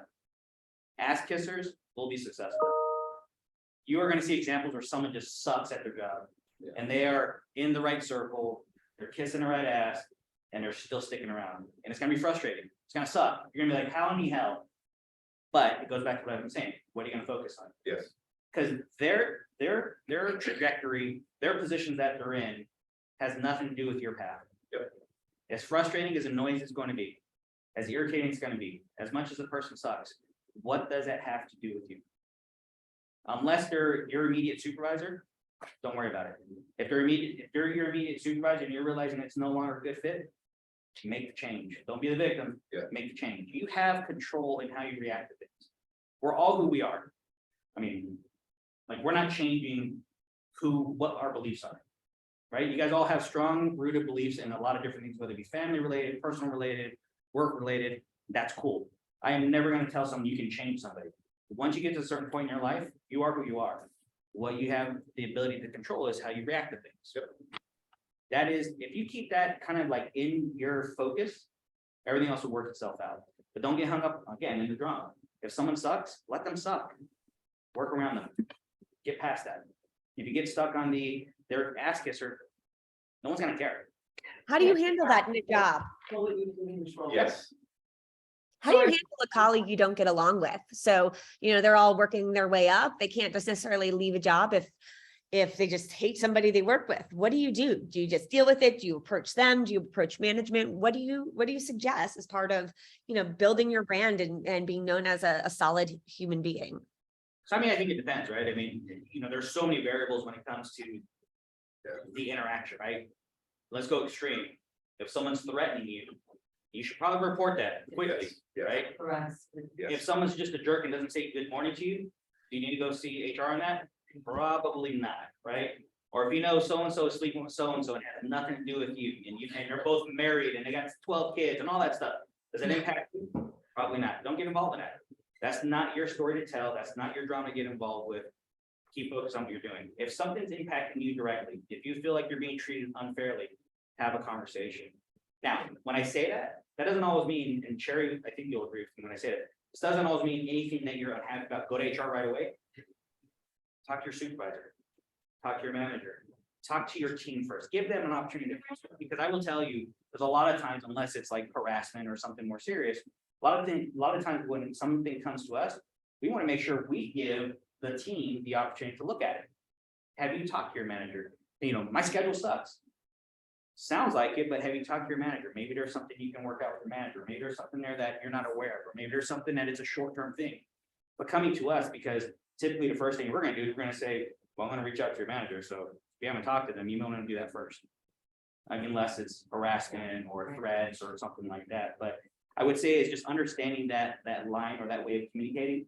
Ass kissers will be successful. You are gonna see examples where someone just sucks at their job. Yeah. And they are in the right circle, they're kissing the right ass, and they're still sticking around. And it's gonna be frustrating. It's gonna suck. You're gonna be like, how in the hell? But it goes back to what I've been saying. What are you gonna focus on? Yes. Because their trajectory, their positions that they're in has nothing to do with your path. Yep. As frustrating as annoying as it's going to be, as irritating it's going to be, as much as the person sucks, what does that have to do with you? Unless they're your immediate supervisor, don't worry about it. If they're your immediate supervisor and you're realizing it's no longer a good fit, make the change. Don't be the victim. Yeah. Make the change. You have control in how you react to things. We're all who we are. I mean, like, we're not changing what our beliefs are. Right? You guys all have strong rooted beliefs in a lot of different things, whether it be family related, personal related, work related. That's cool. I am never going to tell someone you can change somebody. Once you get to a certain point in your life, you are who you are. What you have the ability to control is how you react to things. That is, if you keep that kind of like in your focus, everything else will work itself out. But don't get hung up again in the drama. If someone sucks, let them suck. Work around them. Get past that. If you get stuck on their ass kisser, no one's gonna care. How do you handle that in a job? Yes, How do you handle a colleague you don't get along with? So, they're all working their way up. They can't just necessarily leave a job if they just hate somebody they work with. What do you do? Do you just deal with it? Do you approach them? Do you approach management? What do you suggest as part of, building your brand and being known as a solid human being? So I think it depends, right? There's so many variables when it comes to the interaction, right? Let's go extreme. If someone's threatening you, you should probably report that quickly, Yes. right? yes. If someone's just a jerk and doesn't say good morning to you, do you need to go see HR on that? Probably not, right? Or if so-and-so is sleeping with so-and-so and has nothing to do with you, and you're both married and they got 12 kids and all that stuff, does it impact you? Probably not. Don't get involved in that. That's not your story to tell. That's not your drama to get involved with. Keep focused on what you're doing. If something's impacting you directly, if you feel like you're being treated unfairly, have a conversation. Now, when I say that, that doesn't always mean, and Sherry, I think you'll agree with me when I say it, this doesn't always mean anything that you're unhappy about. Go to HR right away. Talk to your supervisor. Talk to your manager. Talk to your team first. Give them an opportunity to, because I will tell you, there's a lot of times, unless it's like harassment or something more serious, a lot of times when something comes to us, we want to make sure we give the team the opportunity to look at it. Have you talked to your manager? My schedule sucks. Sounds like it, but have you talked to your manager? Maybe there's something you can work out with your manager. Maybe there's something there that you're not aware of, or maybe there's something that it's a short-term thing. But coming to us, because typically the first thing we're going to do is we're going to say, well, I'm going to reach out to your manager. So if you haven't talked to them, you might want to do that first. Unless it's harassment or threats or something like that. But I would say it's just understanding that line or that way of communicating.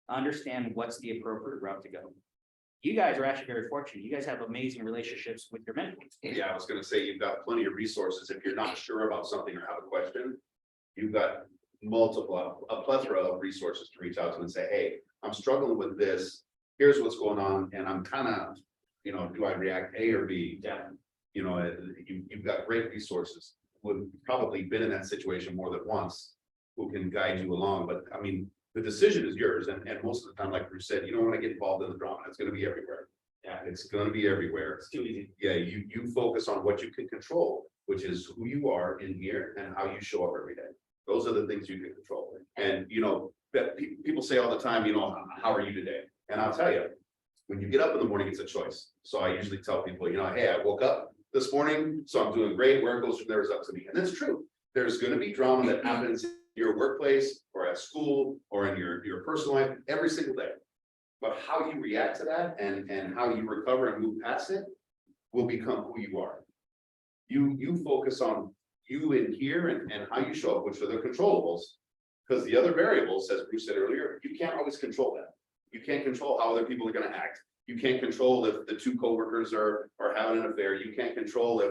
Understand what's the appropriate route to go. You guys are actually very fortunate. You guys have amazing relationships with your mentors. Yeah, I was gonna say, you've got plenty of resources. If you're not sure about something or have a question, you've got a plethora of resources to reach out to them and say, hey, I'm struggling with this. Here's what's going on. And I'm kind of, do I react A or B? Yeah. You've got great resources. Would probably been in that situation more than once, who can guide you along. But the decision is yours. And most of the time, like Bruce said, you don't want to get involved in the drama. It's going to be everywhere. Yeah. It's going to be everywhere. It's too easy. Yeah, you focus on what you can control, which is who you are in here and how you show up every day. Those are the things you can control. And people say all the time, how are you today? And I'll tell you, when you get up in the morning, it's a choice. So I usually tell people, hey, I woke up this morning, so I'm doing great. Where it goes from there is up to me. And that's true. There's going to be drama that happens in your workplace or at school or in your personal life every single day. But how you react to that and how you recover and move past it will become who you are. You focus on you in here and how you show up, which are the controllables, because the other variables, as Bruce said earlier, you can't always control that. You can't control how other people are going to act. You can't control if the two coworkers are having an affair. You can't control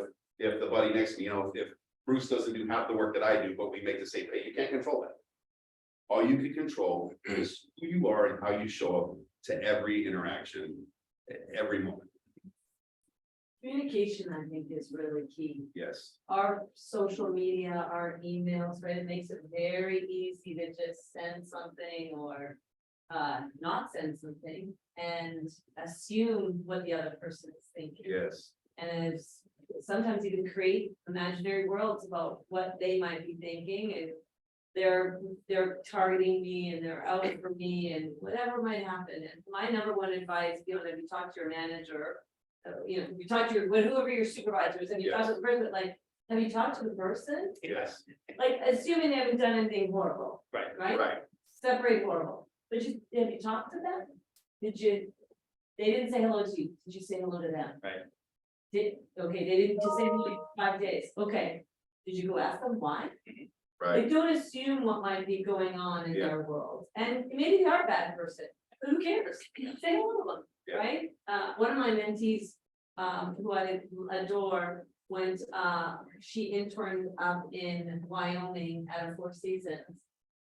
if the buddy next to me, if Bruce doesn't do half the work that I do, but we make the same pay. You can't control that. All you can control is who you are and how you show up to every interaction, every moment. Communication, I think, is really key. Yes. Our social media, our emails, right? It makes it very easy to just send something or not send something and assume what the other person is thinking. Yes. And sometimes you can create imaginary worlds about what they might be thinking, and they're targeting me and they're out for me and whatever might happen. And my number one advice, if you talk to your manager, if you talk to whoever your supervisor is, and you talk to the person, like, have you talked to the person? Yes. Like, assuming they haven't done anything horrible. Right? Separate horrible. But have you talked to them? They didn't say hello to you. Did you say hello to them? Right. They didn't just say hello 5 days. Okay. Did you go ask them why? Right. Like, don't assume what might be going on in Yeah. their world. And maybe they are a bad person. who cares? Say hello to them, Yeah. right? One of my mentees, who I adore, went, she interned up in Wyoming at a Four Seasons.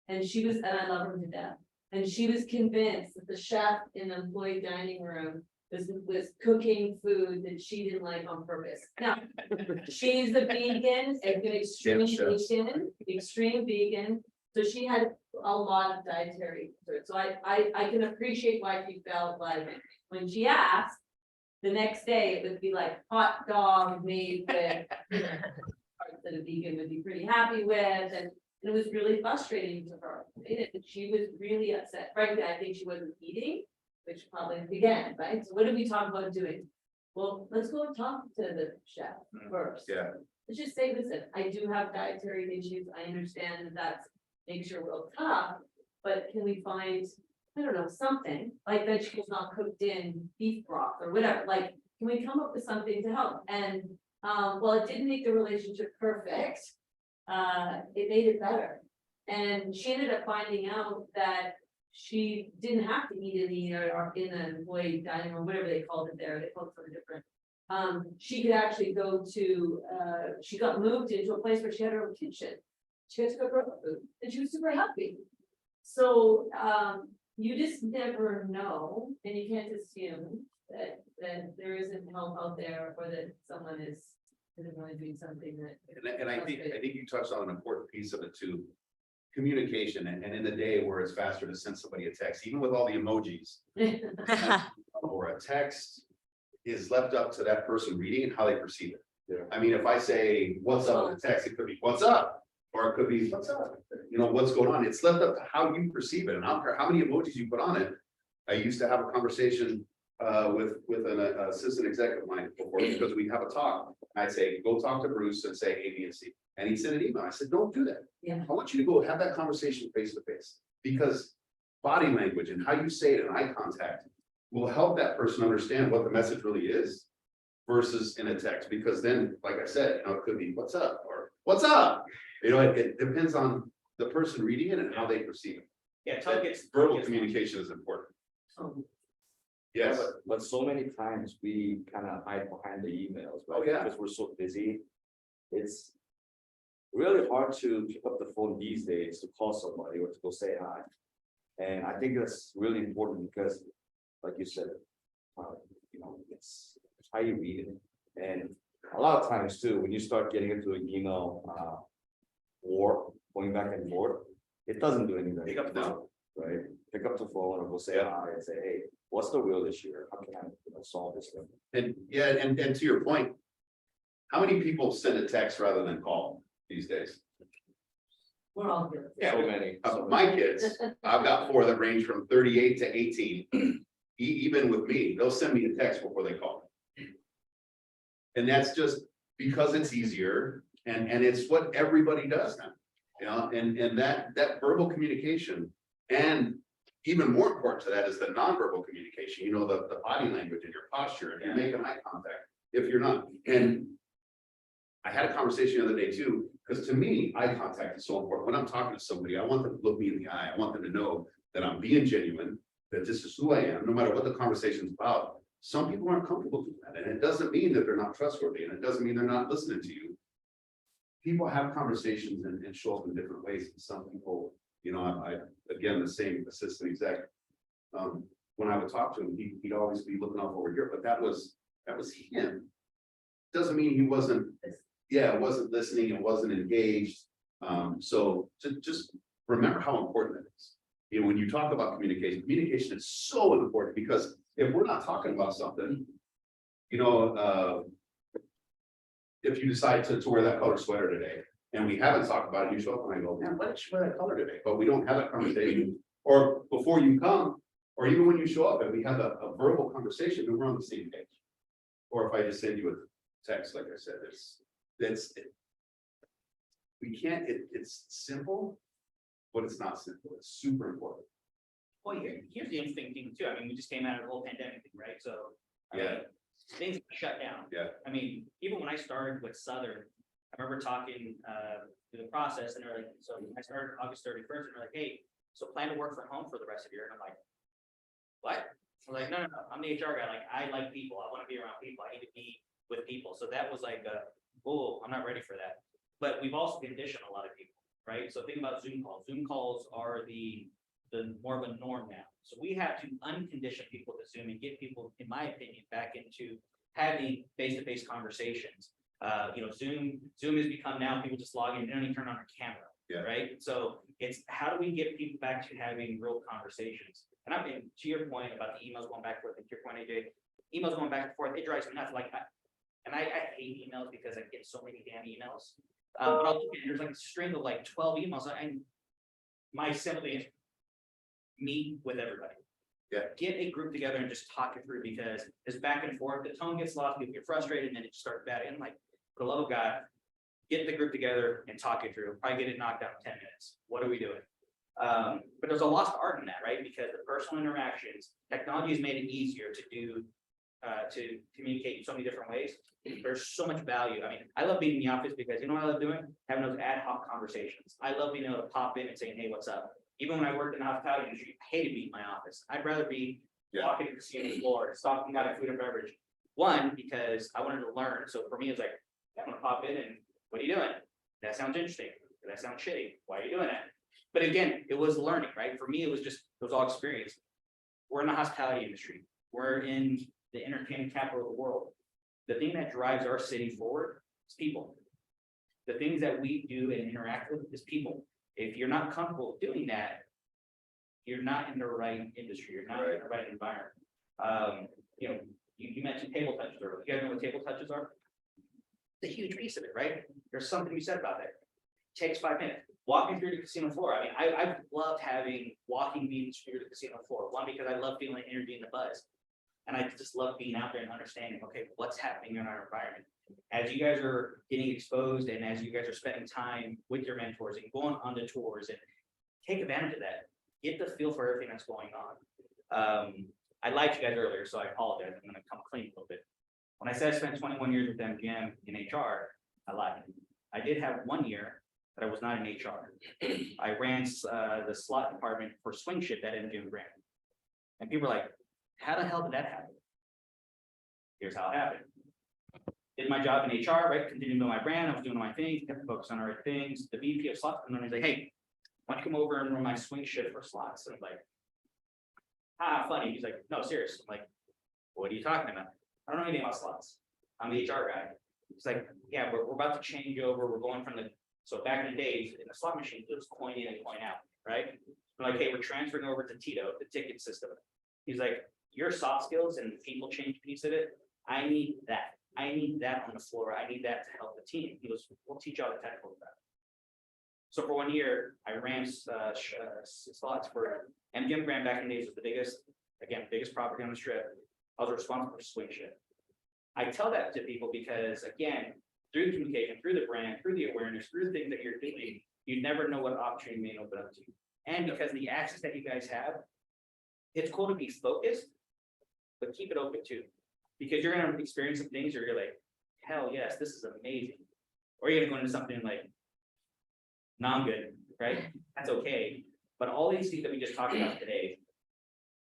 And she was, and I love her to death, and she was convinced that the chef in the employee dining room was cooking food that she didn't like on purpose. Now, she's a vegan, an extreme chefs. vegan, so she had a lot of dietary concerns. So I can appreciate why she felt like when she asked, the next day it would be like hot dog made with, you know, parts that a vegan would be pretty happy with, and it was really frustrating to her. Right? And she was really upset. Frankly, I think she wasn't eating, which probably began, right? So what did we talk about doing? Well, let's go and talk to the chef first. Yeah. Let's just say, listen, I do have dietary issues. I understand that that's makes your world tough, but can we find, I don't know, something like vegetables not cooked in beef broth or whatever, like, can we come up with something to help? And, while it didn't make the relationship perfect, it made it better. And she ended up finding out that she didn't have to eat in an employee dining room, whatever they called it there, they called it something different. She could actually go to, she got moved into a place where she had her own kitchen. She got to cook her own food, and she was super happy. So, you just never know, and you can't assume that there isn't help out there, or that someone is really doing something that. And I think you touched on an important piece of it too. Communication, and in the day where it's faster to send somebody a text, even with all the emojis. Or a text is left up to that person reading and how they perceive it. Yeah. I mean, if I say, what's up in a text, it could be, what's up? Or it could be, what's up? You know, what's going on? It's left up to how you perceive it, and I don't care how many emojis you put on it. I used to have a conversation with an assistant executive of mine before, because we have a talk. I'd say, go talk to Bruce and say A, B, and C. And he'd send an email. I said, don't do that. Yeah. I want you to go have that conversation face to face, because body language and how you say it in eye contact will help that person understand what the message really is versus in a text. Because then, like I said, you know, it could be what's up or what's up. You know, it depends on the person reading it and how they perceive it. Yeah, tell gets. Verbal communication is important. Yes. But so many times we kind of hide behind the emails, right? Oh, yeah. Because we're so busy. It's really hard to pick up the phone these days to call somebody or to go say hi. And I think that's really important because, like you said, you know, it's how you read it. And a lot of times too, when you start getting into an email war, going back and forth, it doesn't do anything. Pick up the phone. Right? Pick up the phone or go say hi and say, hey, what's the real issue? How can I, you know, solve this thing? And yeah, and to your point, how many people send a text rather than call these days? We're all good. Yeah, So many. so My many. kids, I've got 4 that range from 38 to 18. Even with me, they'll send me a text before they call. And that's just because it's easier and it's what everybody does now. You know, and that verbal communication, and even more important to that is the nonverbal communication, you know, the body language and your posture, and you're making eye contact, if you're not. And I had a conversation the other day too, because to me, eye contact is so important. When I'm talking to somebody, I want them to look me in the eye. I want them to know that I'm being genuine, that this is who I am, no matter what the conversation's about. Some people aren't comfortable doing that, and it doesn't mean that they're not trustworthy, and it doesn't mean they're not listening to you. People have conversations and show up in different ways. And some people, you know, I again, the same assistant exec. When I would talk to him, he'd always be looking off over here, but that was him. Doesn't mean he wasn't, wasn't listening and wasn't engaged. So to just remember how important it is. You know, when you talk about communication is so important, because if we're not talking about something, you know, if you decide to wear that color sweater today, and we haven't talked about it, you show up and I go, man, why did you wear that color today? But we don't have that conversation, or before you come, or even when you show up and we have a verbal conversation, then we're on the same page. Or if I just send you a text, like I said, it's simple, but it's not simple. It's super important. Well, here's the interesting thing too. I mean, we just came out of the whole pandemic thing, right? So. I Yeah. mean, things shut down. Yeah. I mean, even when I started with Southern, I remember talking through the process, and they're like, so I started August 31st, and they're like, hey, so plan to work from home for the rest of the year. And I'm like, what? I'm like, no, I'm the HR guy, like, I like people, I wanna be around people, I need to be with people, so that was like, oh, I'm not ready for that. But we've also conditioned a lot of people, right? So think about Zoom calls are the more of a norm now. So we have to uncondition people to Zoom and get people, in my opinion, back into having face-to-face conversations. Zoom has become now, people just log in, they don't even turn on their camera. Yeah. Right, so it's how do we get people back to having real conversations? And I mean, to your point about the emails going back and forth, and to your point, AJ, emails going back and forth, it drives me nuts, like, I hate emails because I get so many damn emails. But I'll look at it, there's like a string of like 12 emails, and my simply is meet with everybody. Yeah. Get a group together and just talk it through, because this back and forth, the tone gets lost, people get frustrated, and then it just starts bad. And like, for the love of God, get the group together and talk it through. Probably get it knocked out in 10 minutes. What are we doing? But there's a lost art in that, right? Because the personal interactions, technology has made it easier to do, to communicate in so many different ways. There's so much value. I mean, I love being in the office because you know what I love doing? Having those ad hoc conversations. I love being able to pop in and saying, hey, what's up? Even when I worked in the hospitality industry, I hated being in my office. I'd rather be walking the casino floor, talking about food and beverage. One, because I wanted to learn. So for me, it's like, I'm gonna pop in and what are you doing? That sounds interesting. That sounds shitty. Why are you doing that? But again, it was learning, right? For me, it was all experience. We're in the hospitality industry. We're in the entertainment capital of the world. The thing that drives our city forward is people. The things that we do and interact with is people. If you're not comfortable doing that, you're not in the right industry. You're not in the right environment. You mentioned table touches earlier. You guys know what table touches are? It's a huge piece of it, right? There's something to be said about that. Takes 5 minutes. Walking through the casino floor. I mean, I've loved having walking meetings through the casino floor. One, because I love feeling the energy and the buzz. And I just love being out there and understanding, okay, what's happening in our environment. As you guys are getting exposed and as you guys are spending time with your mentors and going on the tours, and take advantage of that. Get the feel for everything that's going on. I liked you guys earlier, so I apologize. I'm gonna come clean a little bit. When I said I spent 21 years with MGM in HR, I lied. I did have 1 year that I was not in HR. I ran the slot department for swing shift at MGM Grand. And people were like, how the hell did that happen? Here's how it happened. Did my job in HR, right? Continued to know my brand. I was doing my thing, kept focused on the right things. The VP of slots, and then he's like, hey, why don't you come over and run my swing shift for slots? And I'm like, funny. He's like, no, serious. I'm like, what are you talking about? I don't know anything about slots. I'm the HR guy. He's like, yeah, we're about to change over. We're going from so back in the days, in the slot machine, it was coin in and coin out, right? We're like, hey, we're transferring over to Tito, the ticket system. He's like, your soft skills and the people change piece of it, I need that. I need that on the floor. I need that to help the team. He goes, we'll teach you all the technical stuff. So for 1 year, I ran slots for MGM Grand back in the days was the biggest property on the strip. I was responsible for swing shift. I tell that to people because, again, through the communication, through the brand, through the awareness, through the things that you're doing, you never know what opportunity may open up to you. And because the access that you guys have, it's cool to be focused, but keep it open too. Because you're going to experience some things where you're like, hell yes, this is amazing. Or you're going to go into something like, no, I'm good, right? That's okay. But all these things that we just talked about today,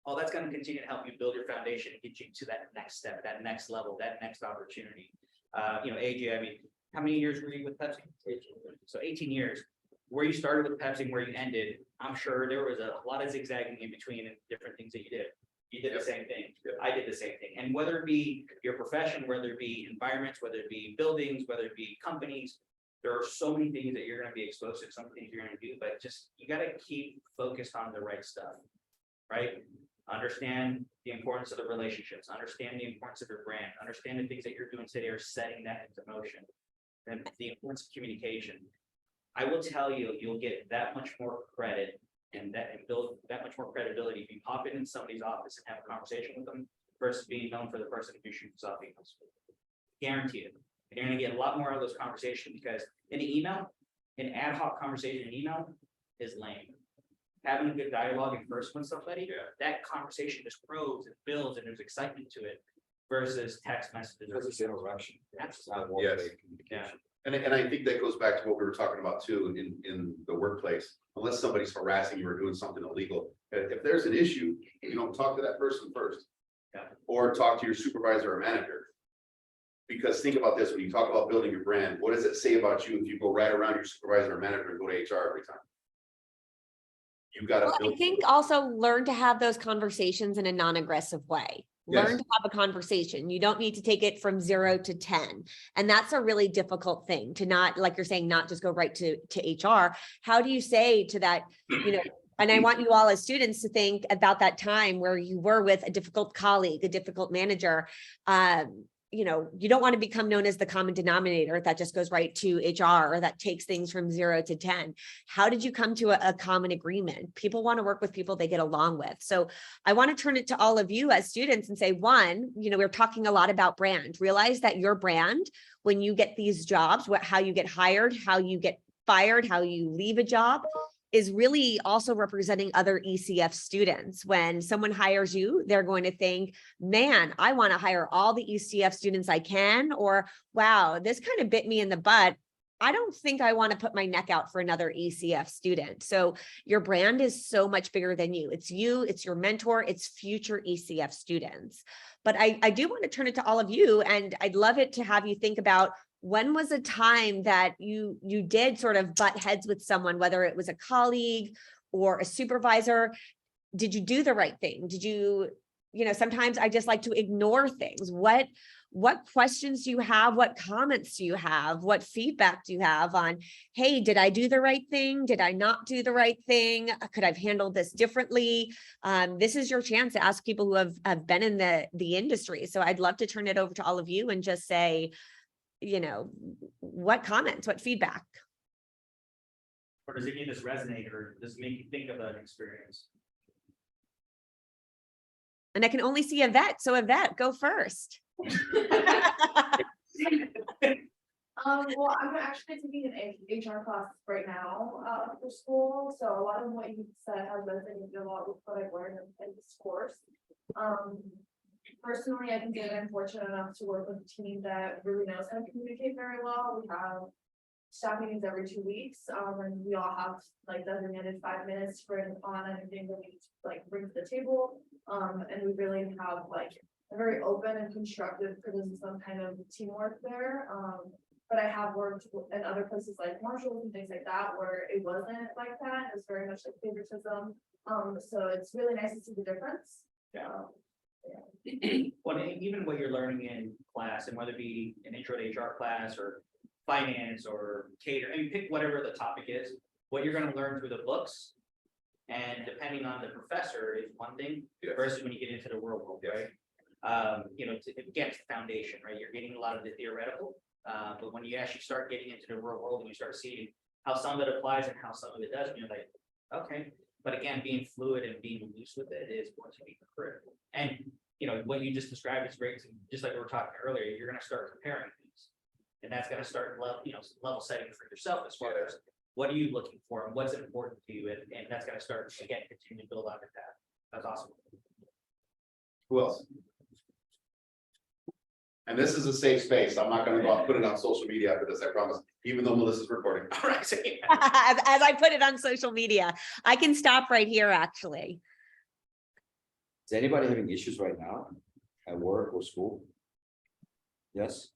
all that's going to continue to help you build your foundation and get you to that next step, that next level, that next opportunity. AJ, I mean, how many years were you with Pepsi? So 18 years. Where you started with Pepsi and where you ended, I'm sure there was a lot of zigzagging in between and different things that you did. You did the same thing. I did the same thing. And whether it be your profession, whether it be environments, whether it be buildings, whether it be companies, there are so many things that you're going to be exposed to, some things you're going to do, but just, you got to keep focused on the right stuff, right? Understand the importance of the relationships, understand the importance of your brand, understand the things that you're doing today are setting that into motion, and the importance of communication. I will tell you, you'll get that much more credit and build that much more credibility if you pop in somebody's office and have a conversation with them versus being known for the person who shoots off emails. Guarantee it. And you're going to get a lot more of those conversations because in the email, an ad hoc conversation in email is lame. Having a good dialogue in person with somebody, that conversation just grows and builds and there's excitement to it versus text messages. It's interaction. Absolutely. Yes. Yeah. And I think that goes back to what we were talking about too, in the workplace, unless somebody's harassing you or doing something illegal. If there's an issue, talk to that person first. Yeah. Or talk to your supervisor or manager. Because think about this, when you talk about building your brand, what does it say about you if you go right around your supervisor or manager and go to HR every time? You gotta Well, I build. think also learn to have those conversations in a non-aggressive way. Learn Yes. to have a conversation. You don't need to take it from 0 to 10. And that's a really difficult thing to not, like you're saying, not just go right to HR. How do you say to that, and I want you all as students to think about that time where you were with a difficult colleague, a difficult manager. You don't want to become known as the common denominator that just goes right to HR or that takes things from 0 to 10. How did you come to a common agreement? People want to work with people they get along with. So I want to turn it to all of you as students and say, one, we're talking a lot about brand. Realize that your brand, when you get these jobs, how you get hired, how you get fired, how you leave a job, is really also representing other ECF students. When someone hires you, they're going to think, man, I want to hire all the ECF students I can, or wow, this kind of bit me in the butt. I don't think I want to put my neck out for another ECF student. So your brand is so much bigger than you. It's your mentor, it's future ECF students. But I do want to turn it to all of you, and I'd love it to have you think about, when was a time that you did sort of butt heads with someone, whether it was a colleague or a supervisor? Did you do the right thing? Did you, sometimes I just like to ignore things. What questions do you have? What comments do you have? What feedback do you have on, hey, did I do the right thing? Did I not do the right thing? Could I have handled this differently? This is your chance to ask people who have been in the industry. So I'd love to turn it over to all of you and just say, what comments, what feedback? Or does any of this resonate, or does it make you think of an experience? And I can only see Yvette, so Yvette, go first. Well, I'm actually taking an HR class right now for school, so a lot of what you said has resonated a lot with what I've learned in this course. Personally, I can say that I'm fortunate enough to work with a team that really knows how to communicate very well. We have staff meetings every 2 weeks, and we all have designated 5 minutes on anything that we need to bring to the table. And we really have a very open and constructive criticism kind of teamwork there. But I have worked in other places like Marshall and things like that where it wasn't like that. It was very much like favoritism. So it's really nice to see the difference. Well, even what you're learning in class, and whether it be an intro to HR class or finance or cater, pick whatever the topic is, what you're going to learn through the books, and depending on the professor is one thing versus when you get into the real world, right? Again, it's the foundation, right? You're getting a lot of the theoretical, but when you actually start getting into the real world and you start seeing how some of it applies and how some of it doesn't, you're like, okay. But again, being fluid and being loose with it is going to be critical. And what you just described is great. Just like we were talking earlier, you're going to start comparing things, and that's going to start level setting for yourself as far as what are you looking for and what's important to you, and that's going to start again continue to build out your path. That's awesome. Who else? And this is a safe space. I'm not gonna go out and put it on social media after this, I promise, even though Melissa's recording. All right. So, As I put it on social media, I can stop right here, actually. Is anybody having issues right now at work or school? Yes?